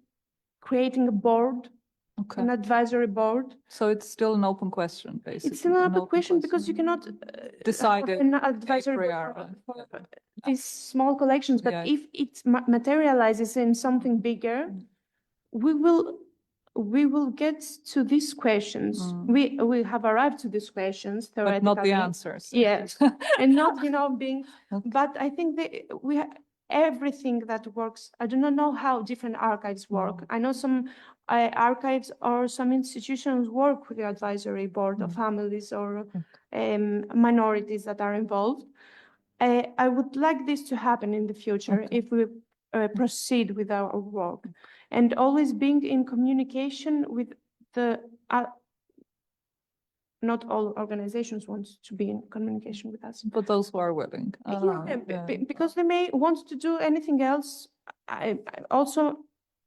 [SPEAKER 3] creating a board, an advisory board.
[SPEAKER 2] So it's still an open question, basically.
[SPEAKER 3] It's still an open question because you cannot
[SPEAKER 2] decide
[SPEAKER 3] have an advisory board for these small collections. But if it materializes in something bigger, we will get to these questions. We have arrived to these questions theoretically.
[SPEAKER 2] But not the answers.
[SPEAKER 3] Yes, and not being. But I think everything that works. I do not know how different archives work. I know some archives or some institutions work with the advisory board of families or minorities that are involved. I would like this to happen in the future if we proceed with our work, and always being in communication with the. Not all organizations want to be in communication with us.
[SPEAKER 2] But those who are willing.
[SPEAKER 3] Because they may want to do anything else. Also,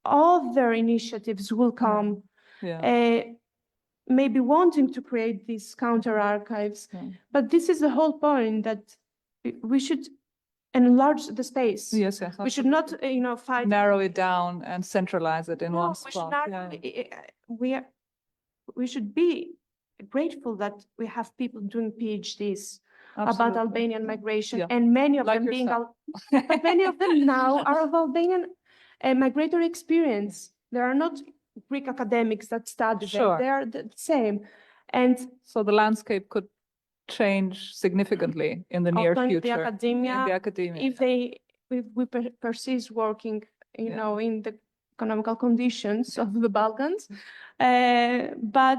[SPEAKER 3] other initiatives will come, maybe wanting to create these counter archives. But this is the whole point, that we should enlarge the space.
[SPEAKER 2] Yes.
[SPEAKER 3] We should not, fight.
[SPEAKER 2] Narrow it down and centralize it in one spot.
[SPEAKER 3] We should be grateful that we have people doing PhDs about Albanian migration, and many of them many of them now are of Albanian migratory experience. There are not Greek academics that study there. They are the same. And so
[SPEAKER 2] the landscape could change significantly in the near future.
[SPEAKER 3] The academia, if we persist working, in the economical conditions of the Balkans, but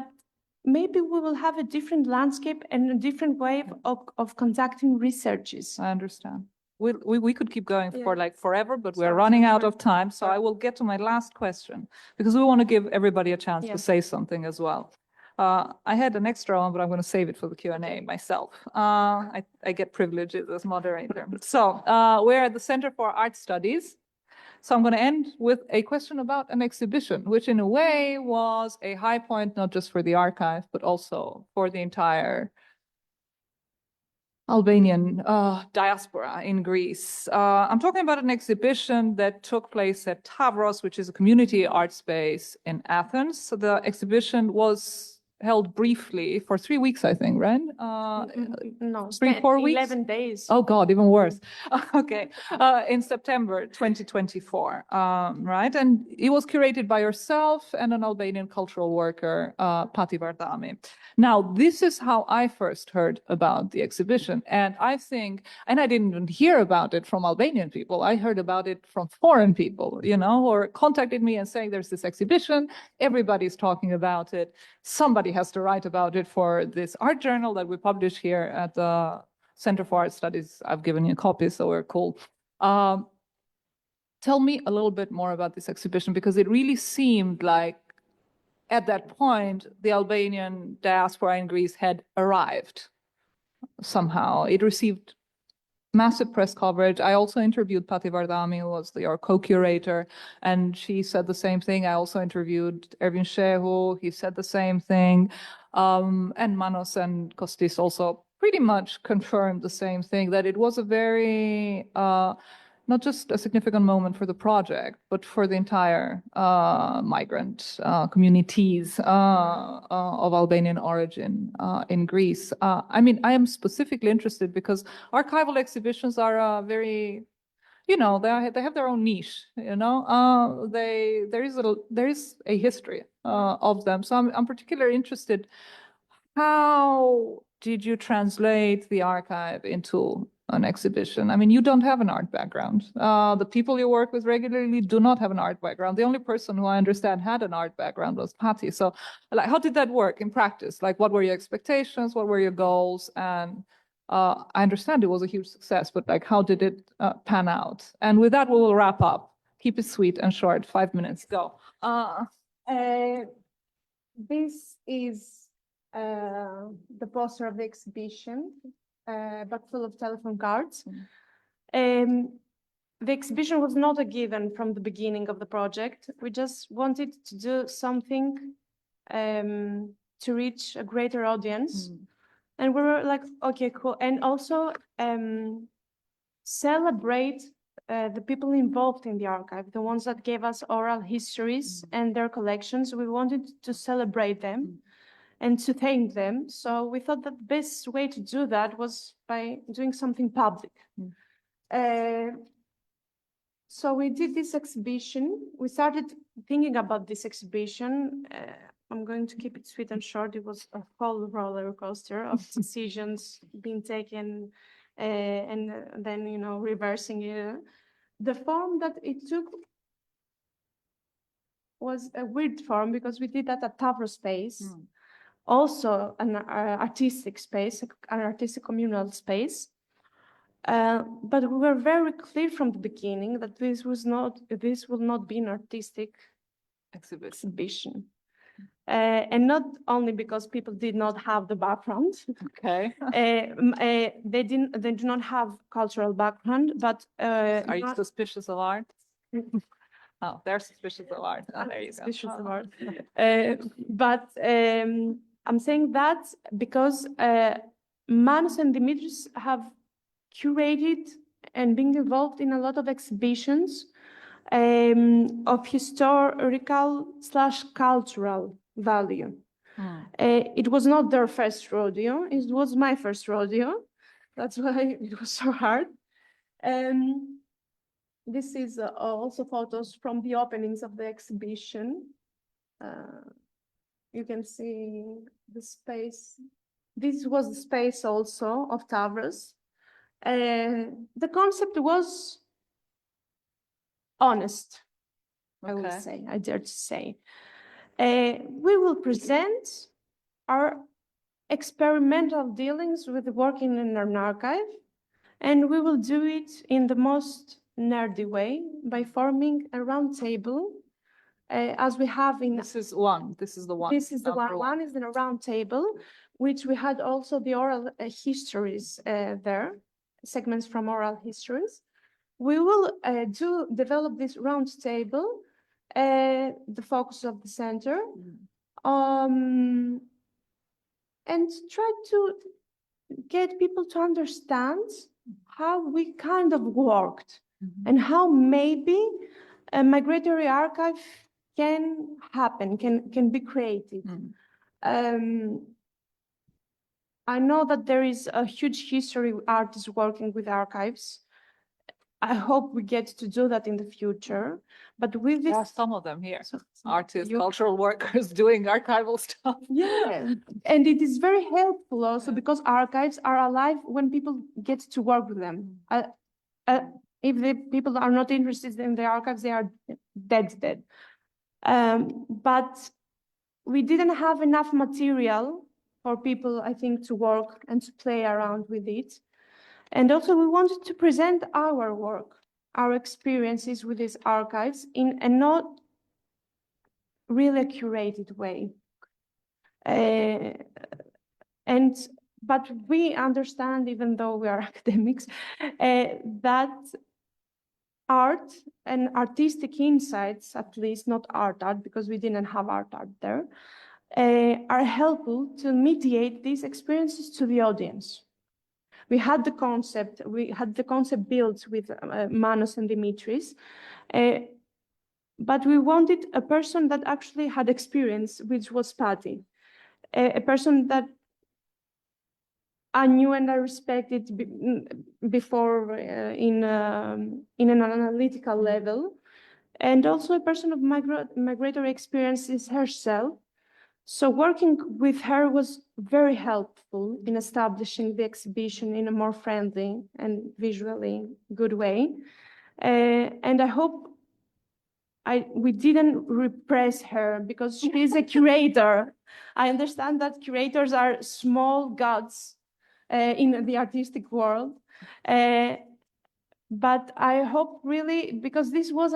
[SPEAKER 3] maybe we will have a different landscape and a different way of conducting researches.
[SPEAKER 2] I understand. We could keep going for forever, but we're running out of time. So I will get to my last question, because we want to give everybody a chance to say something as well. I had an extra one, but I'm going to save it for the Q&A myself. I get privileges as moderator. So we're at the Center for Art Studies. So I'm going to end with a question about an exhibition, which in a way was a high point, not just for the archive, but also for the entire Albanian diaspora in Greece. I'm talking about an exhibition that took place at Tavros, which is a community art space in Athens. So the exhibition was held briefly for 3 weeks, I think, right?
[SPEAKER 3] No,
[SPEAKER 2] 3-4 weeks?
[SPEAKER 3] 11 days.
[SPEAKER 2] Oh God, even worse. Okay, in September 2024, right? And it was curated by yourself and an Albanian cultural worker, Pati Vardami. Now, this is how I first heard about the exhibition. And I think, and I didn't even hear about it from Albanian people. I heard about it from foreign people, or contacted me and saying there's this exhibition, everybody's talking about it. Somebody has to write about it for this art journal that we publish here at the Center for Art Studies. I've given you a copy, so we're cool. Tell me a little bit more about this exhibition, because it really seemed like at that point, the Albanian diaspora in Greece had arrived somehow. It received massive press coverage. I also interviewed Pati Vardami, who was your co-curator, and she said the same thing. I also interviewed Ervin Shehu. He said the same thing. And Manos and Kostis also pretty much confirmed the same thing, that it was a very, not just a significant moment for the project, but for the entire migrant communities of Albanian origin in Greece. I mean, I am specifically interested because archival exhibitions are very, they have their own niche. There is a history of them. So I'm particularly interested. How did you translate the archive into an exhibition? I mean, you don't have an art background. The people you work with regularly do not have an art background. The only person who I understand had an art background was Patti. So how did that work in practice? What were your expectations? What were your goals? And I understand it was a huge success, but how did it pan out? And with that, we will wrap up. Keep it sweet and short. 5 minutes, go.
[SPEAKER 3] This is the poster of the exhibition. bag full of telephone cards. The exhibition was not a given from the beginning of the project. We just wanted to do something to reach a greater audience. And we were like, okay, cool. And also celebrate the people involved in the archive, the ones that gave us oral histories and their collections. We wanted to celebrate them and to thank them. So we thought that the best way to do that was by doing something public. So we did this exhibition. We started thinking about this exhibition. I'm going to keep it sweet and short. It was a whole roller coaster of decisions being taken and then, you know, reversing it. The form that it took was a weird form because we did that at Tavro Space, also an artistic space, an artistic communal space. But we were very clear from the beginning that this will not be an artistic exhibition. And not only because people did not have the background.
[SPEAKER 2] Okay.
[SPEAKER 3] They do not have cultural background, but
[SPEAKER 2] Are you suspicious of art? Oh, they're suspicious of art. Oh, there you go.
[SPEAKER 3] Suspicious of art. But I'm saying that because Manos and Dimitris have curated and been involved in a lot of exhibitions of historical/cultural value. It was not their first rodeo. It was my first rodeo. That's why it was so hard. This is also photos from the openings of the exhibition. You can see the space. This was the space also of Tavros. The concept was honest, I will say, I dare to say. We will present our experimental dealings with working in an archive, and we will do it in the most nerdy way by forming a round table, as we have in...
[SPEAKER 2] This is one. This is the one.
[SPEAKER 3] This is the one. One is in a round table, which we had also the oral histories there, segments from oral histories. We will develop this round table, the focus of the center, and try to get people to understand how we kind of worked and how maybe a migratory archive can happen, can be created. I know that there is a huge history of artists working with archives. I hope we get to do that in the future. But with this,
[SPEAKER 2] there are some of them here, artists, cultural workers doing archival stuff.
[SPEAKER 3] Yeah, and it is very helpful also because archives are alive when people get to work with them. If the people are not interested in the archives, they are dead. But we didn't have enough material for people, I think, to work and to play around with it. And also we wanted to present our work, our experiences with these archives in a not really curated way. But we understand, even though we are academics, that art and artistic insights, at least not art, because we didn't have art there, are helpful to mediate these experiences to the audience. We had the concept built with Manos and Dimitris, but we wanted a person that actually had experience, which was Patty, a person that I knew and I respected before in an analytical level, and also a person of migratory experiences herself. So working with her was very helpful in establishing the exhibition in a more friendly and visually good way. And I hope we didn't repress her because she is a curator. I understand that curators are small gods in the artistic world. But I hope really, because this was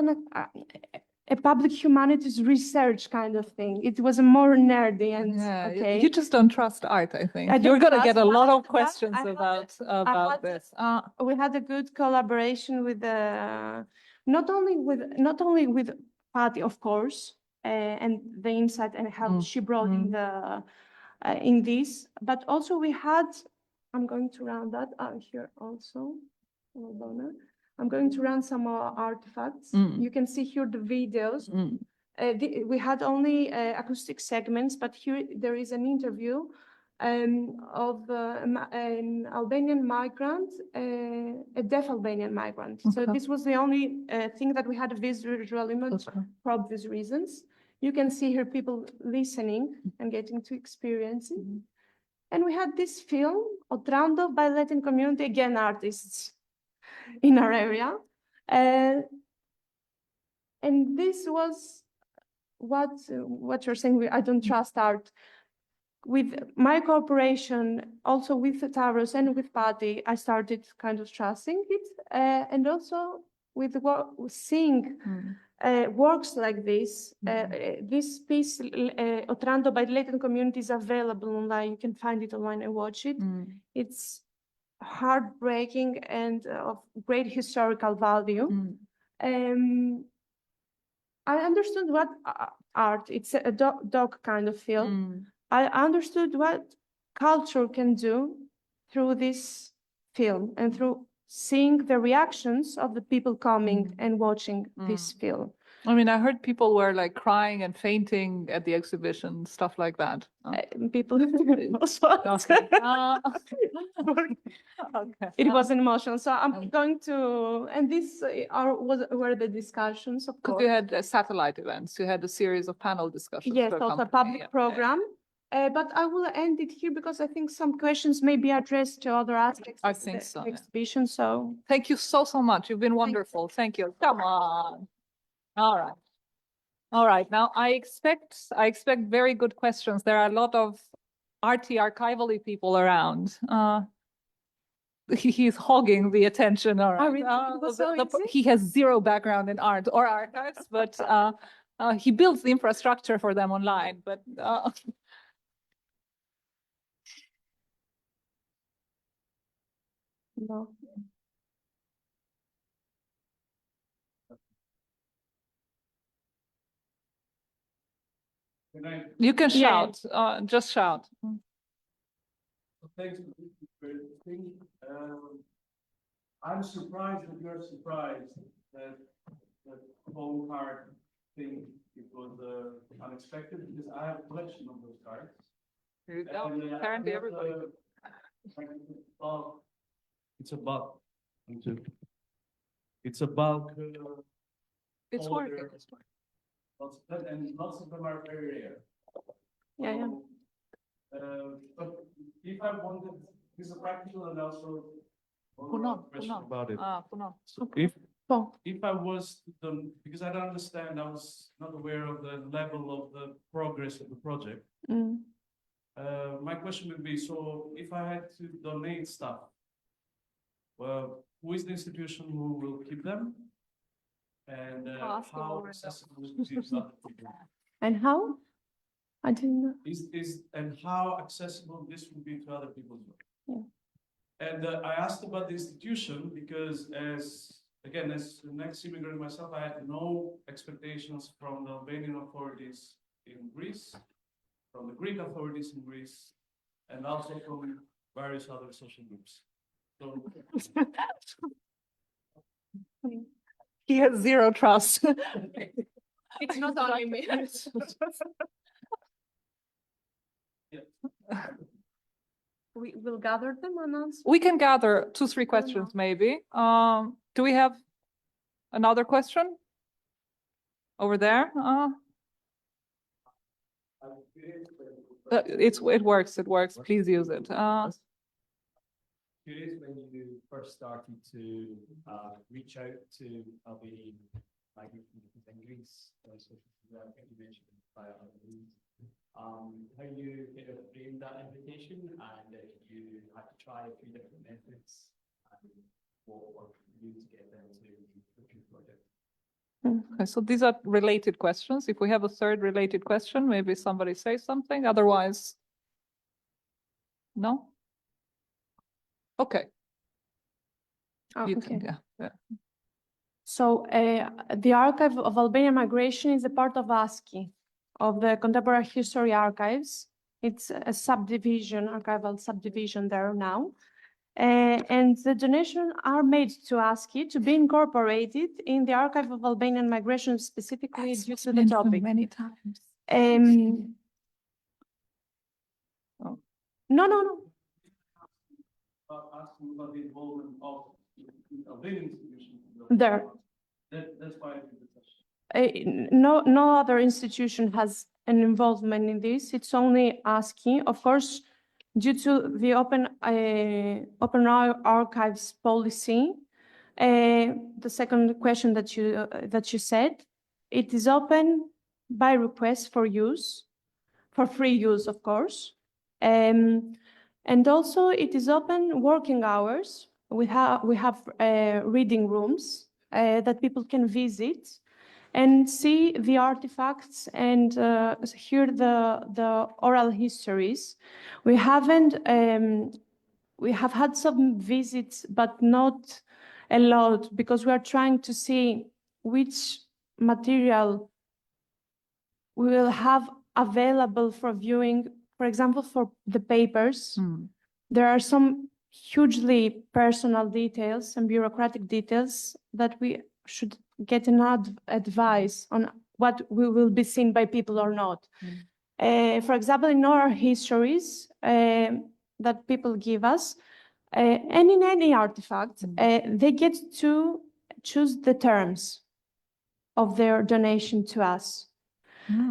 [SPEAKER 3] a public humanities research kind of thing. It was a more nerdy and
[SPEAKER 2] Yeah,
[SPEAKER 3] okay.
[SPEAKER 2] you just don't trust art, I think.
[SPEAKER 3] I
[SPEAKER 2] You're
[SPEAKER 3] don't
[SPEAKER 2] going to get a
[SPEAKER 3] trust
[SPEAKER 2] lot
[SPEAKER 3] art,
[SPEAKER 2] of
[SPEAKER 3] but
[SPEAKER 2] questions
[SPEAKER 3] I had-
[SPEAKER 2] about this.
[SPEAKER 3] We had a good collaboration with not only with Patty, of course, and the insight and help she brought in this, but also we had. I'm going to run that here also. Hold on. I'm going to run some more artifacts. You can see here the videos. We had only acoustic segments, but here there is an interview of an Albanian migrant, a deaf Albanian migrant. So this was the only thing that we had a visual image for obvious reasons. You can see here people listening and getting to experience it. And we had this film, Otrando, by Latin community, again, artists in our area. And this was what you're saying, I don't trust art. With my cooperation, also with Taros and with Patty, I started kind of trusting it. And also with seeing works like this, this piece, Otrando by Latin community, is available online. You can find it online and watch it. It's heartbreaking and of great historical value. I understood what art, it's a doc kind of film. I understood what culture can do through this film and through seeing the reactions of the people coming and watching this film.
[SPEAKER 2] I mean, I heard people were like crying and fainting at the exhibition, stuff like that.
[SPEAKER 3] People also.
[SPEAKER 2] Okay. Okay.
[SPEAKER 3] It was an emotional. So I'm going to, and these were the discussions, of
[SPEAKER 2] Because
[SPEAKER 3] course.
[SPEAKER 2] you had satellite events, you had a series of panel discussions.
[SPEAKER 3] Yes,
[SPEAKER 2] to
[SPEAKER 3] also a
[SPEAKER 2] accompany,
[SPEAKER 3] public program. But I will end it here because I think some questions may be addressed to other aspects
[SPEAKER 2] I
[SPEAKER 3] of
[SPEAKER 2] think
[SPEAKER 3] the
[SPEAKER 2] so, yeah.
[SPEAKER 3] exhibition. So
[SPEAKER 2] Thank you so much. You've been wonderful. Thank you. Come on. All right. All right. Now I expect very good questions. There are a lot of archival people around. He's hogging the attention. All right. He has zero background in art or archives, but he builds the infrastructure for them online. But
[SPEAKER 3] no.
[SPEAKER 2] You can shout. Just shout.
[SPEAKER 4] Thanks for this very thing. I'm surprised that you're surprised that the phone card thing, it was unexpected, because I have a collection of those cards.
[SPEAKER 2] There you go. Apparently everybody.
[SPEAKER 4] It's a bulk. It's a bulk.
[SPEAKER 2] It's working.
[SPEAKER 4] And lots of them are very rare.
[SPEAKER 3] Yeah.
[SPEAKER 4] But if I wanted, this is practical and also question about it. So if I was to, because I don't understand, I was not aware of the level of the progress of the project. My question would be, so if I had to donate stuff, well, who is the institution who will keep them? And how accessible is it to other people?
[SPEAKER 3] And how? I didn't know.
[SPEAKER 4] And how accessible this will be to other people as well?
[SPEAKER 3] Yeah.
[SPEAKER 4] And I asked about the institution because as an ex-immigrant myself, I had no expectations from the Albanian authorities in Greece, from the Greek authorities in Greece, and also from various other social groups. So
[SPEAKER 2] he has zero trust.
[SPEAKER 3] It's not only me. We will gather them and answer.
[SPEAKER 2] We can gather 2-3 questions maybe. Do we have another question over there? It works. Please use it.
[SPEAKER 5] Curious when you first started to reach out to Albanian migrant communities in Greece, you mentioned via Albanians, how you kind of framed that invitation, and if you had to try a few different methods, and what worked for you to get them to the project?
[SPEAKER 2] Okay, so these are related questions. If we have a third related question, maybe somebody say something. Otherwise, no? Okay. You can, yeah.
[SPEAKER 3] So the Archive of Albanian Migration is a part of ASCII, of the Contemporary History Archives. It's a subdivision, archival subdivision there now. And the donations are made to ASCII to be incorporated in the Archive of Albanian Migration, specifically due to the topic.
[SPEAKER 1] Many times.
[SPEAKER 2] Oh.
[SPEAKER 3] No.
[SPEAKER 4] Asking about the involvement of Albanian institutions.
[SPEAKER 3] There.
[SPEAKER 4] That's why I did the question.
[SPEAKER 3] No other institution has an involvement in this. It's only ASCII, of course, due to the open archives policy. The second question that you said, it is open by request for use, for free use, of course, and also it is open working hours. We have reading rooms that people can visit and see the artifacts and hear the oral histories. We have had some visits, but not a lot, because we are trying to see which material we will have available for viewing. For example, for the papers, there are some hugely personal details and bureaucratic details that we should get an advice on what will be seen by people or not. For example, in oral histories that people give us, and in any artifact, they get to choose the terms of their donation to us.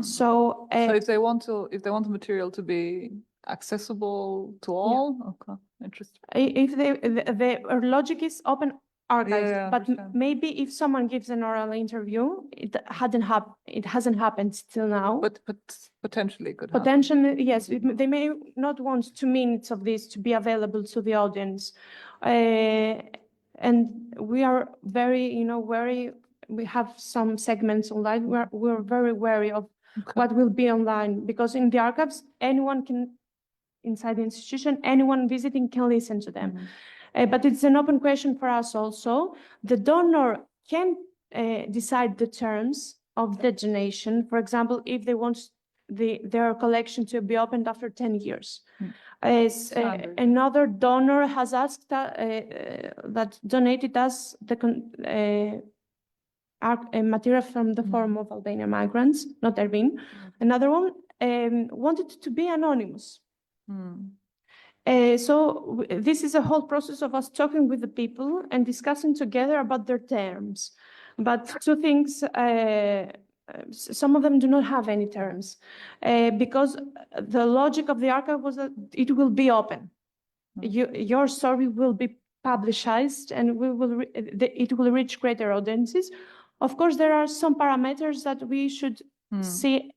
[SPEAKER 3] So
[SPEAKER 2] if they want the material to be accessible to all, okay, interesting.
[SPEAKER 3] If the logic is open archives, but
[SPEAKER 2] understand.
[SPEAKER 3] maybe if someone gives an oral interview, it hasn't happened till now.
[SPEAKER 2] But potentially it could happen.
[SPEAKER 3] Potentially, yes. They may not want 2 minutes of this to be available to the audience, and we are very, wary. We have some segments online. We're very wary of what will be online, because in the archives, anyone can, inside the institution, anyone visiting can listen to them. But it's an open question for us also. The donor can decide the terms of the donation. For example, if they want their collection to be opened after 10 years. Another donor has asked that donated us the material from the Forum of Albanian Migrants, not Ervin. Another one wanted to be anonymous. So this is a whole process of us talking with the people and discussing together about their terms. But 2 things, some of them do not have any terms, because the logic of the archive was that it will be open. Your story will be publicized, and it will reach greater audiences. Of course, there are some parameters that we should see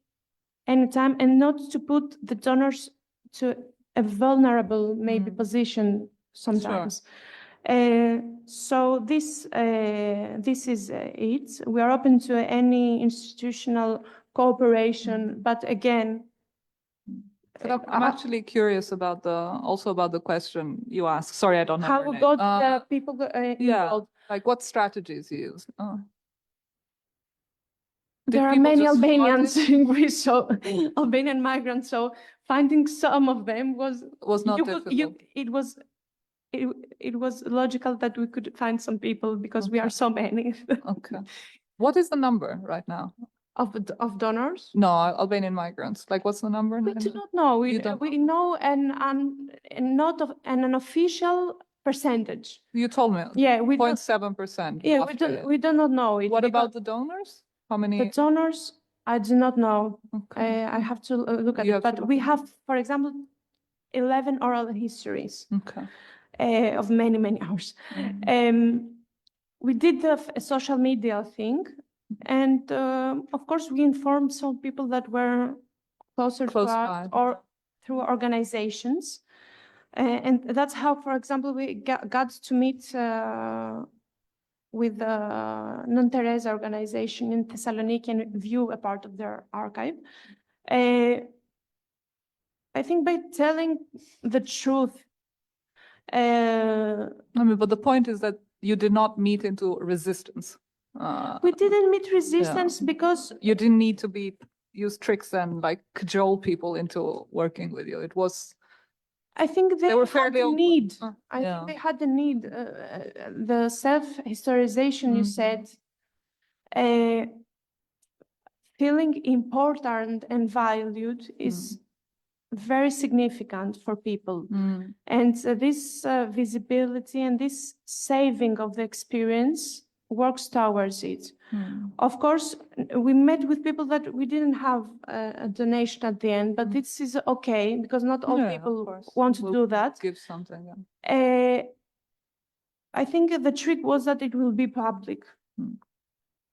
[SPEAKER 3] anytime, and not to put the donors to a vulnerable position sometimes. So this is it. We are open to any institutional cooperation, but again,
[SPEAKER 2] but I'm actually curious about the question you asked. Sorry, I don't know.
[SPEAKER 3] How we got the people involved.
[SPEAKER 2] Like what strategies you use?
[SPEAKER 3] There are many Albanians in Greece, so Albanian migrants. So finding some of them was
[SPEAKER 2] not difficult.
[SPEAKER 3] It was logical that we could find some people, because we are so many.
[SPEAKER 2] Okay. What is the number right now?
[SPEAKER 3] Of donors?
[SPEAKER 2] No, Albanian migrants. Like, what's the number?
[SPEAKER 3] We do not know. We know an official percentage.
[SPEAKER 2] You told me.
[SPEAKER 3] Yeah,
[SPEAKER 2] 0.7%.
[SPEAKER 3] Yeah, we do not know it.
[SPEAKER 2] What about the donors? How many?
[SPEAKER 3] The donors, I do not know.
[SPEAKER 2] Okay.
[SPEAKER 3] I have to look at it. But we have, for example, 11 oral histories.
[SPEAKER 2] Okay.
[SPEAKER 3] Of many hours. We did a social media thing, and of course we informed some people that were close to us, or through organizations, and that's how, for example, we got to meet with the Non-Teresa organization in Thessaloniki and view a part of their archive. I think by telling the truth.
[SPEAKER 2] I mean, but the point is that you did not meet into resistance.
[SPEAKER 3] We didn't meet resistance because
[SPEAKER 2] You didn't need to use tricks and like cajole people into working with you. It was.
[SPEAKER 3] I think they
[SPEAKER 2] were
[SPEAKER 3] had
[SPEAKER 2] fairly
[SPEAKER 3] the
[SPEAKER 2] open.
[SPEAKER 3] need. I
[SPEAKER 2] Yeah.
[SPEAKER 3] think they had the need. The self-historization you said, feeling important and valued is very significant for people. And this visibility and this saving of the experience works towards it. Of course, we met with people that we didn't have a donation at the end, but this is okay because not all people want to do that.
[SPEAKER 2] Give something.
[SPEAKER 3] I think the trick was that it will be public.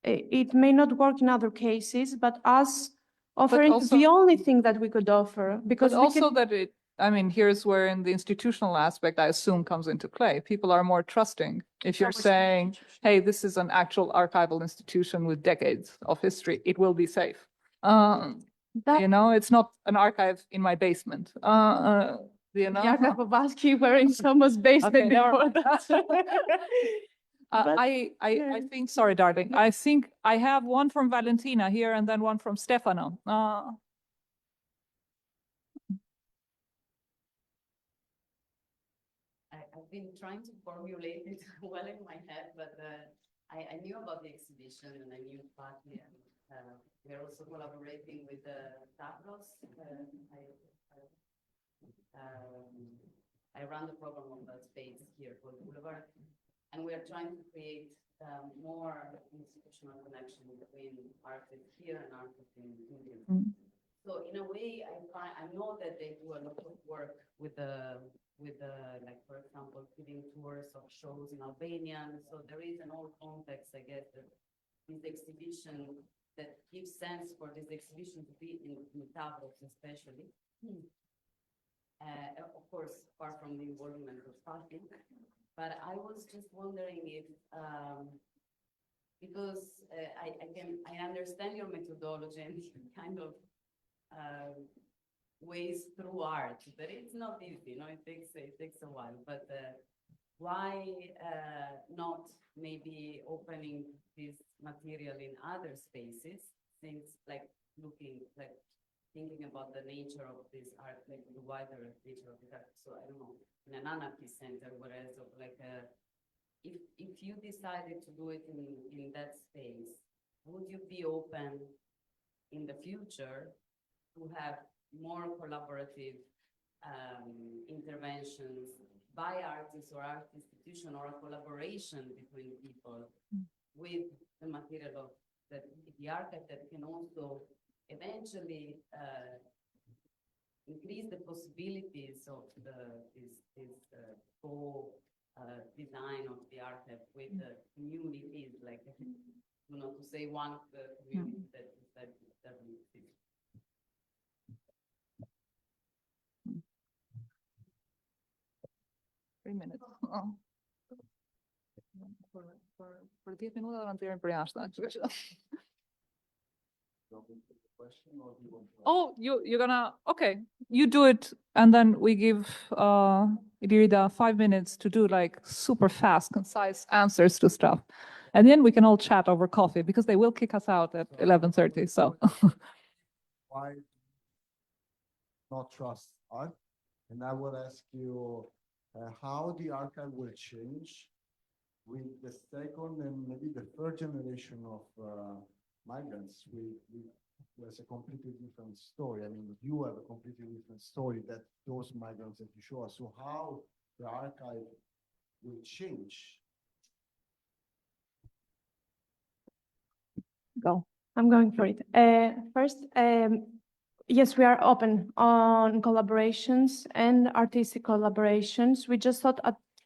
[SPEAKER 3] It may not work in other cases, but us offering
[SPEAKER 2] also-
[SPEAKER 3] the only thing that we could offer, because
[SPEAKER 2] But
[SPEAKER 3] we
[SPEAKER 2] also
[SPEAKER 3] can,
[SPEAKER 2] that I mean, here's where in the institutional aspect, I assume comes into play. People are more trusting. If you're saying, hey, this is an actual archival institution with decades of history, it will be safe. You know, it's not an archive in my basement. You know?
[SPEAKER 3] Jaka Bobaski were in someone's basement
[SPEAKER 2] Okay, never
[SPEAKER 3] before
[SPEAKER 2] mind.
[SPEAKER 3] that. But,
[SPEAKER 2] I think, sorry, darling, I think I have one from Valentina here and then one from Stefano.
[SPEAKER 6] I've been trying to formulate it well in my head, but I knew about the exhibition and I knew partly. We're also collaborating with Tavros. I run the program of the space here called Boulevard, and we are trying to create more institutional connection between artists here and artists in India. So in a way, I know that they do a lot of work with like, for example, giving tours of shows in Albanian. So there is an old context, I guess, that this exhibition that gives sense for this exhibition to be in Tavros especially. Of course, apart from the involvement of parking. But I was just wondering if, because I understand your methodology and kind of ways through art, but it's not easy, you know, it takes a while. But why not maybe opening this material in other spaces, since like thinking about the nature of this art, like the wider nature of the art. So I don't know, in an anarchist center, whereas of like if you decided to do it in that space, would you be open in the future to have more collaborative interventions by artists or art institution, or a collaboration between people with the material of the archive that can also eventually increase the possibilities of this design of the archive with the communities, like, you know, to say one of the communities that exists.
[SPEAKER 2] 3 minutes. Për 10 minuta do të për jashtë. Oh, you're gonna, okay, you do it, and then we give Irida 5 minutes to do like super fast, concise answers to stuff. And then we can all chat over coffee, because they will kick us out at 11:30, so.
[SPEAKER 7] Why not trust art? And I will ask you how the archive will change with the second and maybe the third generation of migrants. There's a completely different story. I mean, you have a completely different story that those migrants that you show us. So how the archive will change?
[SPEAKER 3] Go. I'm going for it. First, yes, we are open on collaborations and artistic collaborations. We just thought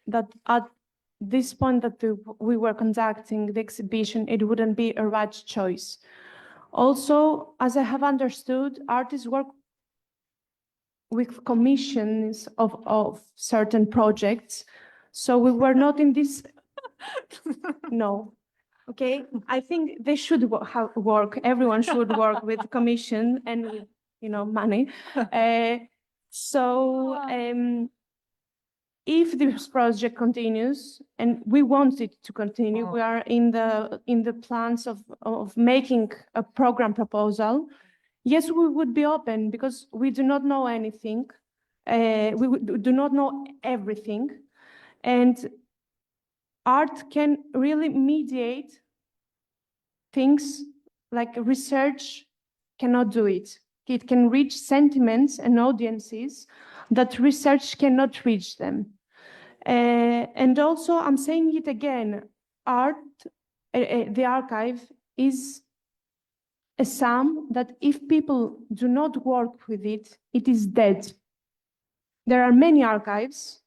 [SPEAKER 3] that at this point that we were conducting the exhibition, it wouldn't be a right choice. Also, as I have understood, artists work with commissions of certain projects. So we were not in this No. Okay, I think they should work. Everyone should work with commission and with, money. So if this project continues, and we want it to continue, we are in the plans of making a program proposal. Yes, we would be open because we do not know anything. Do not know everything, and art can really mediate things like research cannot do it. It can reach sentiments and audiences that research cannot reach them. And also, I'm saying it again, art, the archive is a sum that if people do not work with it, it is dead. There are many archives,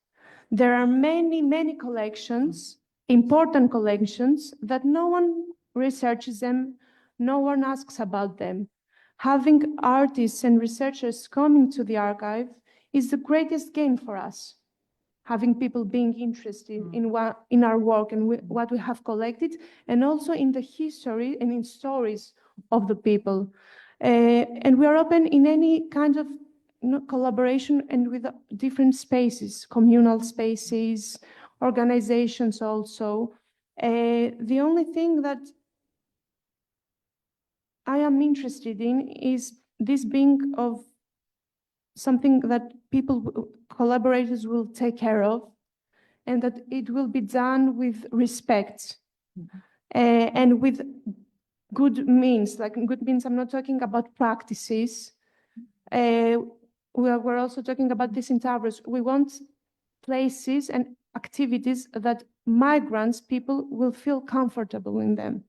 [SPEAKER 3] there are many collections, important collections, that no one researches them, no one asks about them. Having artists and researchers coming to the archive is the greatest gain for us. Having people being interested in our work and what we have collected, and also in the history and in stories of the people. And we are open in any kind of collaboration and with different spaces, communal spaces, organizations also. The only thing that I am interested in is this being of something that collaborators will take care of, and that it will be done with respect and with good means. Like good means, I'm not talking about practices. We're also talking about this endeavors. We want places and activities that migrants, people will feel comfortable in them.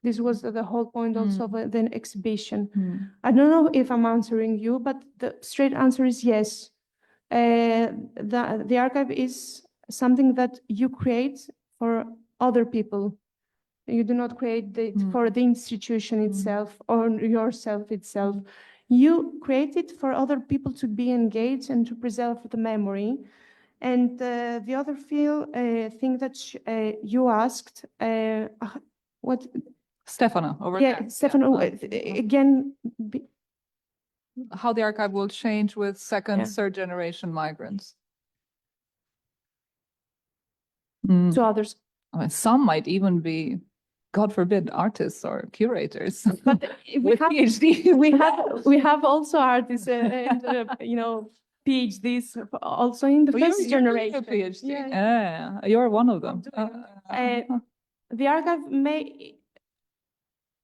[SPEAKER 3] This was the whole point also of the exhibition. I don't know if I'm answering you, but the straight answer is yes. The archive is something that you create for other people. You do not create it for the institution itself or yourself itself. You create it for other people to be engaged and to preserve the memory. And the other thing that you asked, what?
[SPEAKER 2] Stefano, over there.
[SPEAKER 3] Stefano, again.
[SPEAKER 2] How the archive will change with second, third generation migrants.
[SPEAKER 3] To others.
[SPEAKER 2] I mean, some might even be, God forbid, artists or curators.
[SPEAKER 3] But
[SPEAKER 2] with PhD.
[SPEAKER 3] we have also artists and PhDs also in the first generation.
[SPEAKER 2] You're a PhD. Yeah, you're one of them.
[SPEAKER 3] The archive may,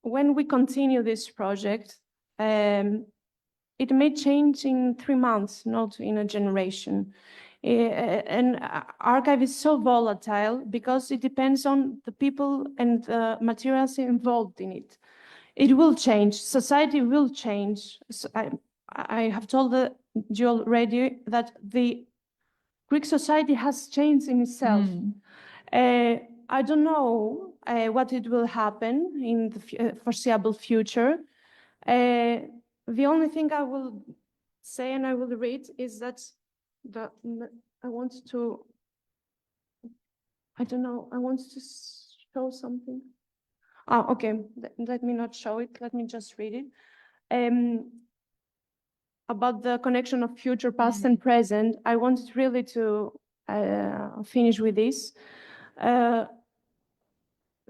[SPEAKER 3] when we continue this project, it may change in 3 months, not in a generation. And archive is so volatile because it depends on the people and the materials involved in it. It will change. Society will change. So I have told you already that the Greek society has changed in itself. I don't know what it will happen in the foreseeable future. The only thing I will say and I will read is that I want to show something. Okay, let me not show it, let me just read it. About the connection of future, past and present, I wanted really to finish with this.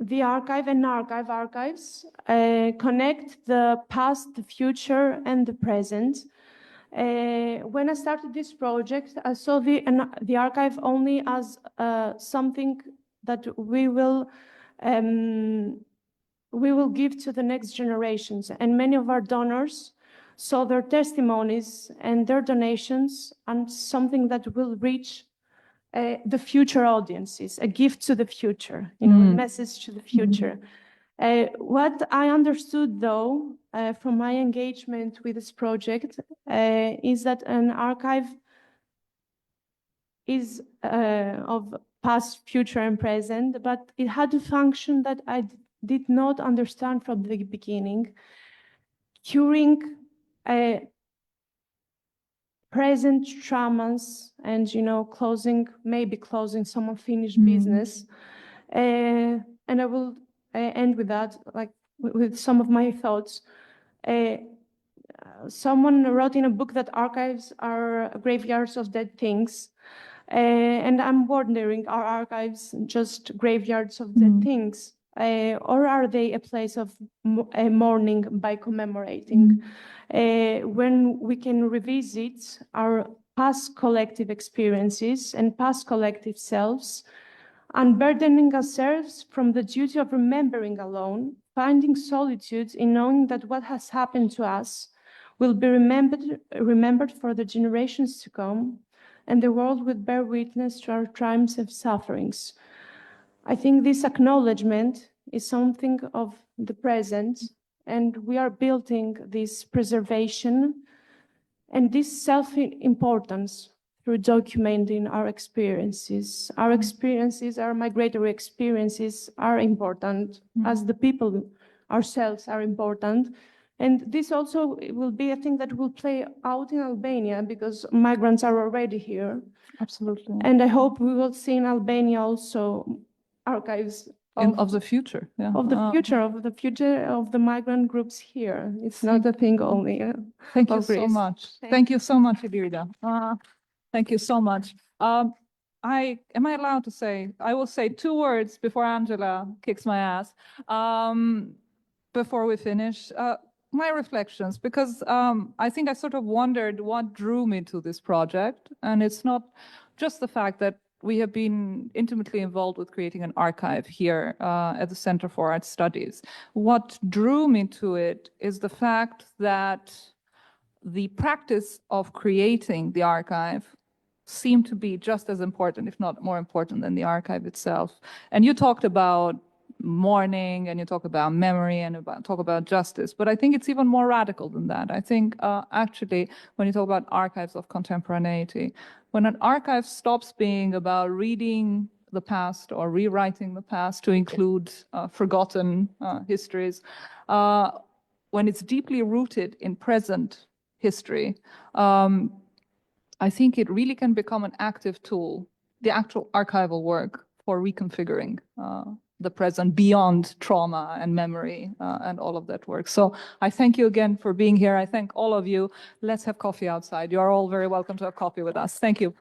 [SPEAKER 3] The archive and archives connect the past, the future, and the present. When I started this project, I saw the archive only as something that we will give to the next generations. And many of our donors saw their testimonies and their donations and something that will reach the future audiences, a gift to the future, a message to the future. What I understood, though, from my engagement with this project, is that an archive is of past, future, and present, but it had a function that I did not understand from the beginning, curing present traumas and, maybe closing some unfinished business. And I will end with that, like with some of my thoughts. Someone wrote in a book that archives are graveyards of dead things. And I'm wondering, are archives just graveyards of dead things? Or are they a place of mourning by commemorating? When we can revisit our past collective experiences and past collective selves, unburdening ourselves from the duty of remembering alone, finding solitude in knowing that what has happened to us will be remembered for the generations to come, and the world will bear witness to our triumphs and sufferings. I think this acknowledgement is something of the present, and we are building this preservation and this self-importance through documenting our experiences. Our experiences, our migratory experiences are important, as the people ourselves are important. And this also will be a thing that will play out in Albania, because migrants are already here.
[SPEAKER 2] Absolutely.
[SPEAKER 3] And I hope we will see in Albania also archives
[SPEAKER 2] Of the future, yeah.
[SPEAKER 3] of the future of the migrant groups here. It's not a thing only.
[SPEAKER 2] Thank you
[SPEAKER 3] of
[SPEAKER 2] so
[SPEAKER 3] Greece.
[SPEAKER 2] much. Thank you so much, Ilirida. Thank you so much. Am I allowed to say, I will say 2 words before Angela kicks my ass, before we finish. My reflections, because I think I sort of wondered what drew me to this project. And it's not just the fact that we have been intimately involved with creating an archive here at the Center for Art Studies. What drew me to it is the fact that the practice of creating the archive seemed to be just as important, if not more important, than the archive itself. And you talked about mourning, and you talk about memory, and talk about justice, but I think it's even more radical than that. I think actually, when you talk about archives of contemporaneity, when an archive stops being about reading the past or rewriting the past to include forgotten histories, when it's deeply rooted in present history, I think it really can become an active tool, the actual archival work for reconfiguring the present beyond trauma and memory and all of that work. So I thank you again for being here. I thank all of you. Let's have coffee outside. You are all very welcome to have coffee with us. Thank you.